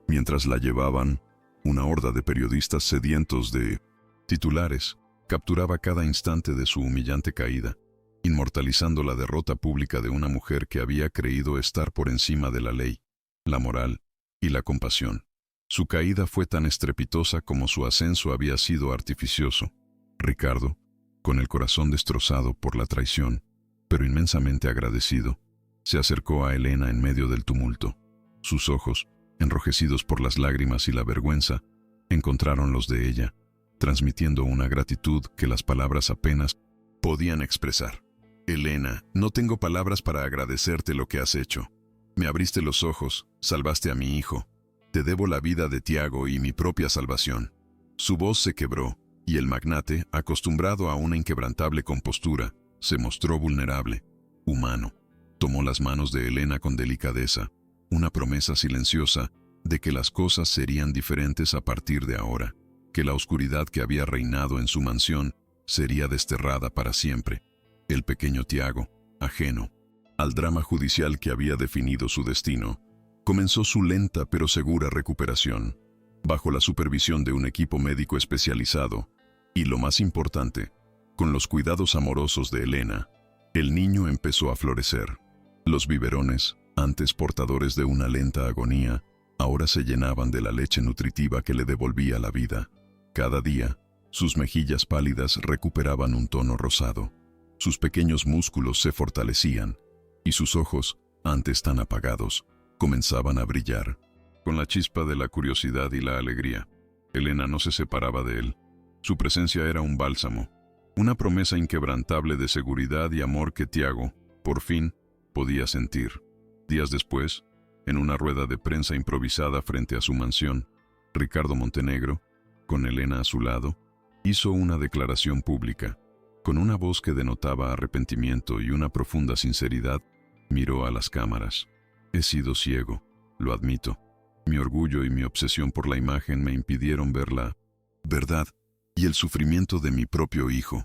Mientras la llevaban, una horda de periodistas sedientos de titulares capturaba cada instante de su humillante caída, inmortalizando la derrota pública de una mujer que había creído estar por encima de la ley, la moral y la compasión. Su caída fue tan estrepitosa como su ascenso había sido artificioso. Ricardo, con el corazón destrozado por la traición, pero inmensamente agradecido, se acercó a Elena en medio del tumulto. Sus ojos, enrojecidos por las lágrimas y la vergüenza, encontraron los de ella, transmitiendo una gratitud que las palabras apenas podían expresar. Elena, no tengo palabras para agradecerte lo que has hecho. Me abriste los ojos, salvaste a mi hijo. Te debo la vida de Tiago y mi propia salvación. Su voz se quebró, y el magnate, acostumbrado a una inquebrantable compostura, se mostró vulnerable, humano. Tomó las manos de Elena con delicadeza, una promesa silenciosa de que las cosas serían diferentes a partir de ahora, que la oscuridad que había reinado en su mansión sería desterrada para siempre. El pequeño Tiago, ajeno al drama judicial que había definido su destino, comenzó su lenta pero segura recuperación, bajo la supervisión de un equipo médico especializado, y lo más importante, con los cuidados amorosos de Elena. El niño empezó a florecer. Los biberones, antes portadores de una lenta agonía, ahora se llenaban de la leche nutritiva que le devolvía la vida. Cada día, sus mejillas pálidas recuperaban un tono rosado. Sus pequeños músculos se fortalecían, y sus ojos, antes tan apagados, comenzaban a brillar. Con la chispa de la curiosidad y la alegría, Elena no se separaba de él. Su presencia era un bálsamo, una promesa inquebrantable de seguridad y amor que Tiago, por fin, podía sentir. Días después, en una rueda de prensa improvisada frente a su mansión, Ricardo Montenegro, con Elena a su lado, hizo una declaración pública. Con una voz que denotaba arrepentimiento y una profunda sinceridad, miró a las cámaras. He sido ciego, lo admito. Mi orgullo y mi obsesión por la imagen me impidieron ver la verdad y el sufrimiento de mi propio hijo.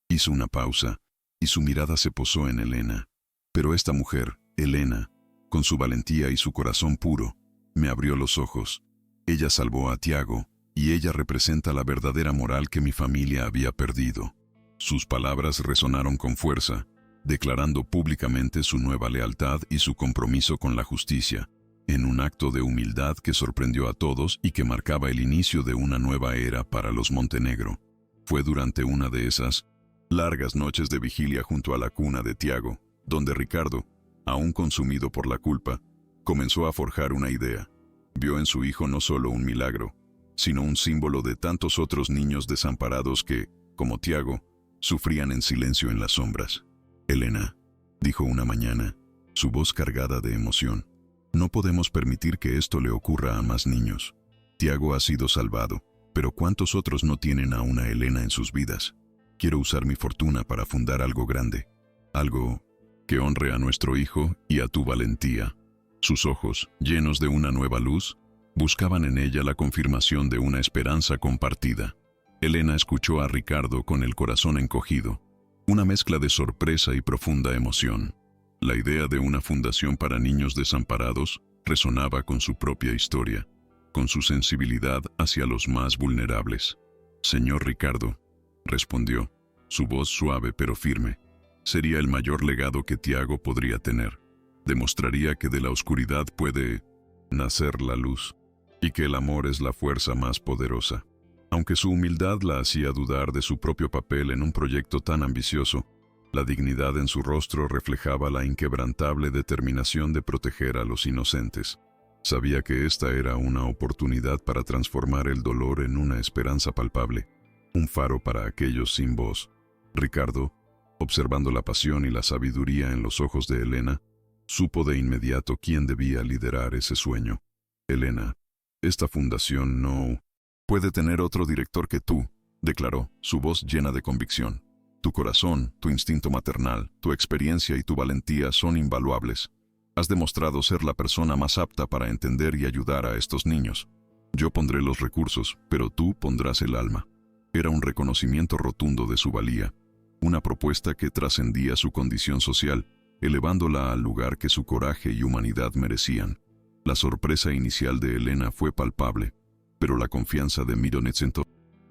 Hizo una pausa, y su mirada se posó en Elena. Pero esta mujer, Elena, con su valentía y su corazón puro, me abrió los ojos. Ella salvó a Tiago, y ella representa la verdadera moral que mi familia había perdido. Sus palabras resonaron con fuerza, declarando públicamente su nueva lealtad y su compromiso con la justicia, en un acto de humildad que sorprendió a todos y que marcaba el inicio de una nueva era para los Montenegro. Fue durante una de esas largas noches de vigilia junto a la cuna de Tiago, donde Ricardo, aún consumido por la culpa, comenzó a forjar una idea. Vio en su hijo no solo un milagro, sino un símbolo de tantos otros niños desamparados que, como Tiago, sufrían en silencio en las sombras. Elena, dijo una mañana, su voz cargada de emoción, no podemos permitir que esto le ocurra a más niños. Tiago ha sido salvado, pero ¿cuántos otros no tienen a una Elena en sus vidas? Quiero usar mi fortuna para fundar algo grande, algo que honre a nuestro hijo y a tu valentía. Sus ojos, llenos de una nueva luz, buscaban en ella la confirmación de una esperanza compartida. Elena escuchó a Ricardo con el corazón encogido, una mezcla de sorpresa y profunda emoción. La idea de una fundación para niños desamparados resonaba con su propia historia, con su sensibilidad hacia los más vulnerables. «Señor Ricardo», respondió, su voz suave pero firme, «sería el mayor legado que Tiago podría tener. Demostraría que de la oscuridad puede nacer la luz, y que el amor es la fuerza más poderosa». Aunque su humildad la hacía dudar de su propio papel en un proyecto tan ambicioso, la dignidad en su rostro reflejaba la inquebrantable determinación de proteger a los inocentes. Sabía que esta era una oportunidad para transformar el dolor en una esperanza palpable, un faro para aquellos sin voz. Ricardo, observando la pasión y la sabiduría en los ojos de Elena, supo de inmediato quién debía liderar ese sueño. «Elena, esta fundación no puede tener otro director que tú», declaró, su voz llena de convicción. «Tu corazón, tu instinto maternal, tu experiencia y tu valentía son invaluables. Has demostrado ser la persona más apta para entender y ayudar a estos niños. Yo pondré los recursos, pero tú pondrás el alma». Era un reconocimiento rotundo de su valía, una propuesta que trascendía su condición social, elevándola al lugar que su coraje y humanidad merecían. La sorpresa inicial de Elena fue palpable, pero la confianza de Mironetcento,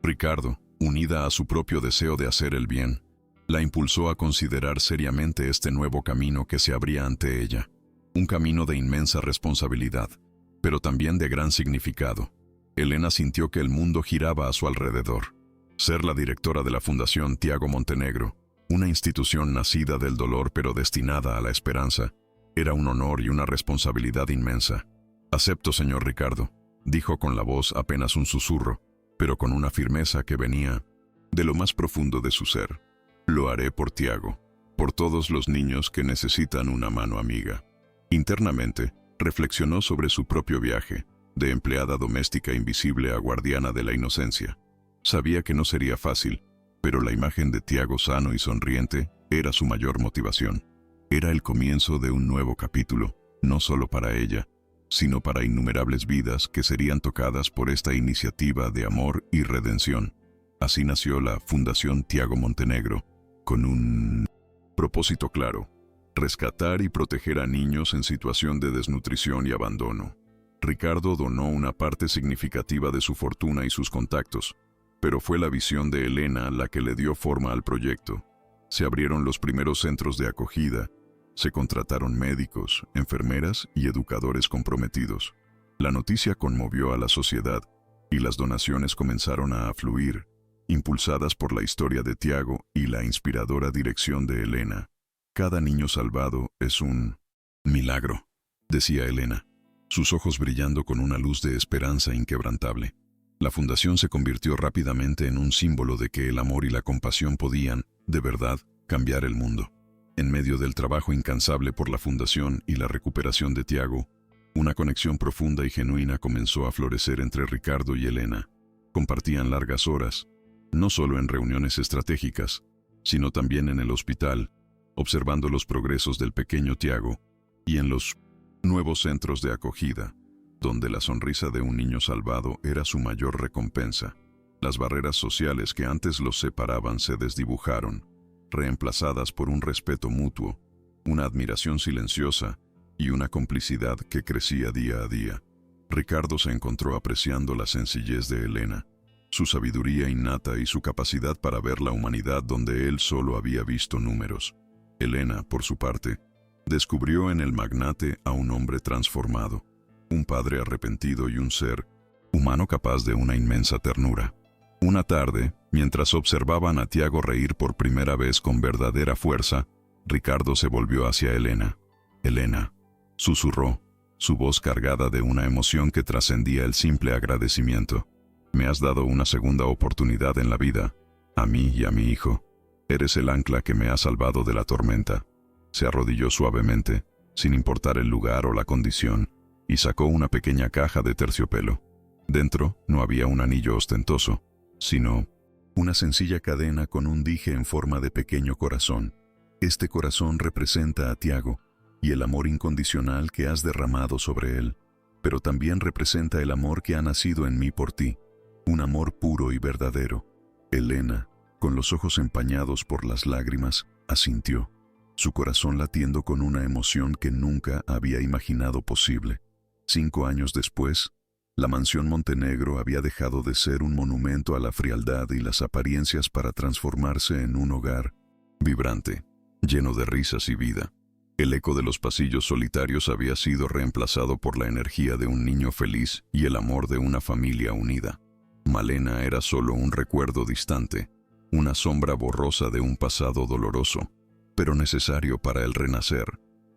Ricardo, unida a su propio deseo de hacer el bien, la impulsó a considerar seriamente este nuevo camino que se abría ante ella. Un camino de inmensa responsabilidad, pero también de gran significado. Elena sintió que el mundo giraba a su alrededor. Ser la directora de la Fundación Tiago Montenegro, una institución nacida del dolor pero destinada a la esperanza, era un honor y una responsabilidad inmensa. «Acepto, señor Ricardo», dijo con la voz apenas un susurro, pero con una firmeza que venía de lo más profundo de su ser. «Lo haré por Tiago, por todos los niños que necesitan una mano amiga». Internamente, reflexionó sobre su propio viaje, de empleada doméstica invisible a guardiana de la inocencia. Sabía que no sería fácil, pero la imagen de Tiago sano y sonriente era su mayor motivación. Era el comienzo de un nuevo capítulo, no solo para ella, sino para innumerables vidas que serían tocadas por esta iniciativa de amor y redención. Así nació la Fundación Tiago Montenegro, con un propósito claro: rescatar y proteger a niños en situación de desnutrición y abandono. Ricardo donó una parte significativa de su fortuna y sus contactos, pero fue la visión de Elena la que le dio forma al proyecto. Se abrieron los primeros centros de acogida, se contrataron médicos, enfermeras y educadores comprometidos. La noticia conmovió a la sociedad y las donaciones comenzaron a afluir, impulsadas por la historia de Tiago y la inspiradora dirección de Elena. «Cada niño salvado es un milagro», decía Elena, sus ojos brillando con una luz de esperanza inquebrantable. La fundación se convirtió rápidamente en un símbolo de que el amor y la compasión podían, de verdad, cambiar el mundo. En medio del trabajo incansable por la fundación y la recuperación de Tiago, una conexión profunda y genuina comenzó a florecer entre Ricardo y Elena. Compartían largas horas, no solo en reuniones estratégicas, sino también en el hospital, observando los progresos del pequeño Tiago, y en los nuevos centros de acogida, donde la sonrisa de un niño salvado era su mayor recompensa. Las barreras sociales que antes los separaban se desdibujaron, reemplazadas por un respeto mutuo, una admiración silenciosa y una complicidad que crecía día a día. Ricardo se encontró apreciando la sencillez de Elena, su sabiduría innata y su capacidad para ver la humanidad donde él solo había visto números. Elena, por su parte, descubrió en el magnate a un hombre transformado, un padre arrepentido y un ser humano capaz de una inmensa ternura. Una tarde, mientras observaban a Tiago reír por primera vez con verdadera fuerza, Ricardo se volvió hacia Elena. «Elena», susurró, su voz cargada de una emoción que trascendía el simple agradecimiento. «Me has dado una segunda oportunidad en la vida, a mí y a mi hijo. Eres el ancla que me ha salvado de la tormenta». Se arrodilló suavemente, sin importar el lugar o la condición, y sacó una pequeña caja de terciopelo. Dentro no había un anillo ostentoso, sino una sencilla cadena con un dije en forma de pequeño corazón. Este corazón representa a Tiago y el amor incondicional que has derramado sobre él, pero también representa el amor que ha nacido en mí por ti, un amor puro y verdadero, Elena, con los ojos empañados por las lágrimas, asintió, su corazón latiendo con una emoción que nunca había imaginado posible. 5 años después, la mansión Montenegro había dejado de ser un monumento a la frialdad y las apariencias para transformarse en un hogar vibrante, lleno de risas y vida. El eco de los pasillos solitarios había sido reemplazado por la energía de un niño feliz y el amor de una familia unida. Malena era solo un recuerdo distante, una sombra borrosa de un pasado doloroso, pero necesario para el renacer.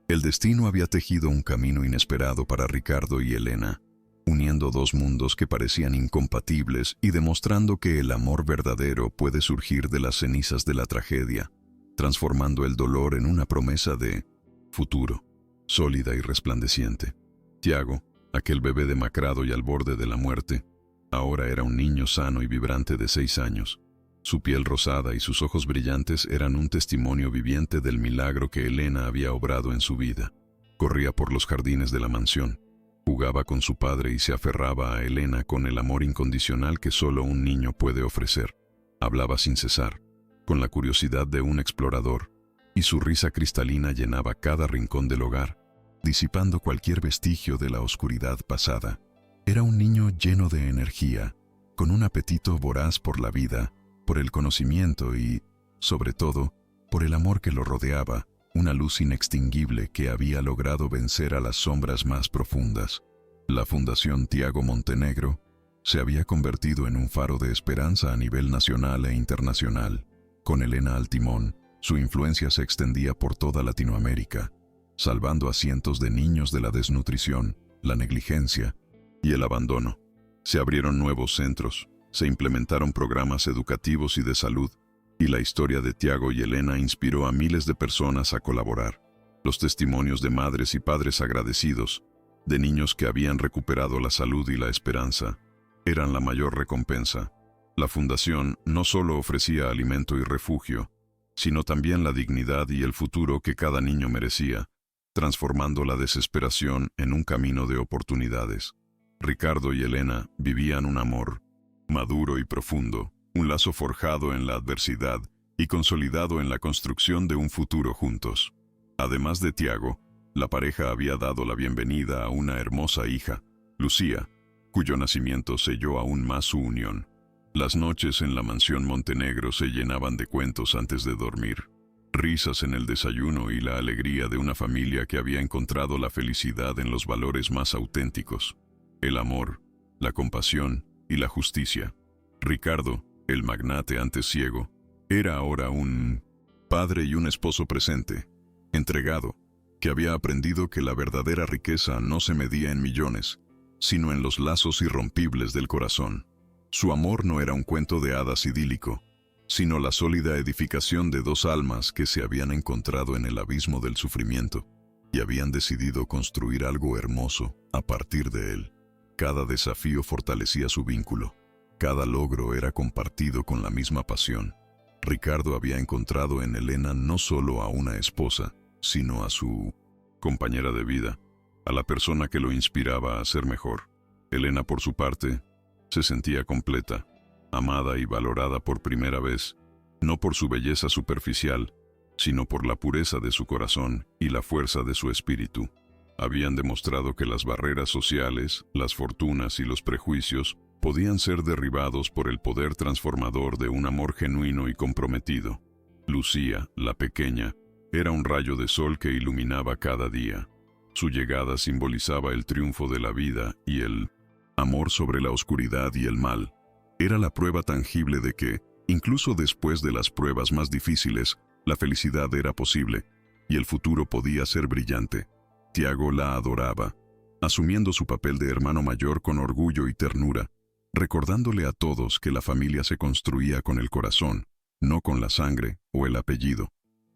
El destino había tejido un camino inesperado para Ricardo y Elena, uniendo dos mundos que parecían incompatibles y demostrando que el amor verdadero puede surgir de las cenizas de la tragedia, transformando el dolor en una promesa de futuro, sólida y resplandeciente. Tiago, aquel bebé demacrado y al borde de la muerte, ahora era un niño sano y vibrante de 6 años. Su piel rosada y sus ojos brillantes eran un testimonio viviente del milagro que Elena había obrado en su vida. Corría por los jardines de la mansión, jugaba con su padre y se aferraba a Elena con el amor incondicional que solo un niño puede ofrecer. Hablaba sin cesar, con la curiosidad de un explorador, y su risa cristalina llenaba cada rincón del hogar, disipando cualquier vestigio de la oscuridad pasada. Era un niño lleno de energía, con un apetito voraz por la vida, por el conocimiento y, sobre todo, por el amor que lo rodeaba, una luz inextinguible que había logrado vencer a las sombras más profundas. La Fundación Tiago Montenegro se había convertido en un faro de esperanza a nivel nacional e internacional. Con Elena al timón, su influencia se extendía por toda Latinoamérica, salvando a cientos de niños de la desnutrición, la negligencia y el abandono. Se abrieron nuevos centros, se implementaron programas educativos y de salud, y la historia de Tiago y Elena inspiró a miles de personas a colaborar. Los testimonios de madres y padres agradecidos, de niños que habían recuperado la salud y la esperanza, eran la mayor recompensa. La fundación no solo ofrecía alimento y refugio, sino también la dignidad y el futuro que cada niño merecía, transformando la desesperación en un camino de oportunidades. Ricardo y Elena vivían un amor maduro y profundo, un lazo forjado en la adversidad y consolidado en la construcción de un futuro juntos. Además de Tiago, la pareja había dado la bienvenida a una hermosa hija, Lucía, cuyo nacimiento selló aún más su unión. Las noches en la mansión Montenegro se llenaban de cuentos antes de dormir, risas en el desayuno y la alegría de una familia que había encontrado la felicidad en los valores más auténticos: el amor, la compasión y la justicia. Ricardo, el magnate antes ciego, era ahora un padre y un esposo presente, entregado, que había aprendido que la verdadera riqueza no se medía en millones, sino en los lazos irrompibles del corazón. Su amor no era un cuento de hadas idílico, sino la sólida edificación de dos almas que se habían encontrado en el abismo del sufrimiento y habían decidido construir algo hermoso a partir de él. Cada desafío fortalecía su vínculo. Cada logro era compartido con la misma pasión. Ricardo había encontrado en Elena no solo a una esposa, sino a su compañera de vida, a la persona que lo inspiraba a ser mejor. Elena, por su parte, se sentía completa, amada y valorada por primera vez, no por su belleza superficial, sino por la pureza de su corazón y la fuerza de su espíritu. Habían demostrado que las barreras sociales, las fortunas y los prejuicios podían ser derribados por el poder transformador de un amor genuino y comprometido. Lucía, la pequeña, era un rayo de sol que iluminaba cada día. Su llegada simbolizaba el triunfo de la vida y el amor sobre la oscuridad y el mal. Era la prueba tangible de que, incluso después de las pruebas más difíciles, la felicidad era posible y el futuro podía ser brillante. Tiago la adoraba, asumiendo su papel de hermano mayor con orgullo y ternura, recordándole a todos que la familia se construía con el corazón, no con la sangre o el apellido.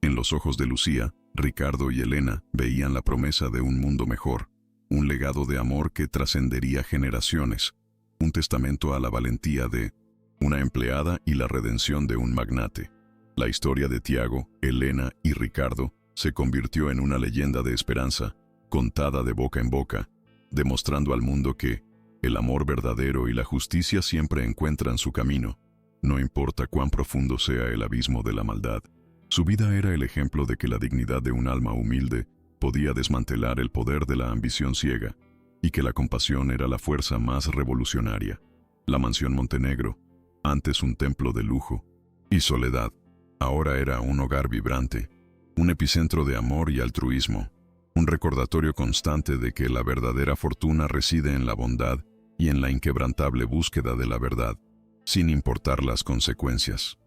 En los ojos de Lucía, Ricardo y Elena veían la promesa de un mundo mejor, un legado de amor que trascendería generaciones, un testamento a la valentía de una empleada y la redención de un magnate. La historia de Tiago, Elena y Ricardo se convirtió en una leyenda de esperanza, contada de boca en boca, demostrando al mundo que el amor verdadero y la justicia siempre encuentran su camino, No importa cuán profundo sea el abismo de la maldad, su vida era el ejemplo de que la dignidad de un alma humilde podía desmantelar el poder de la ambición ciega y que la compasión era la fuerza más revolucionaria. La mansión Montenegro, antes un templo de lujo y soledad, ahora era un hogar vibrante, un epicentro de amor y altruismo, un recordatorio constante de que la verdadera fortuna reside en la bondad y en la inquebrantable búsqueda de la verdad, sin importar las consecuencias.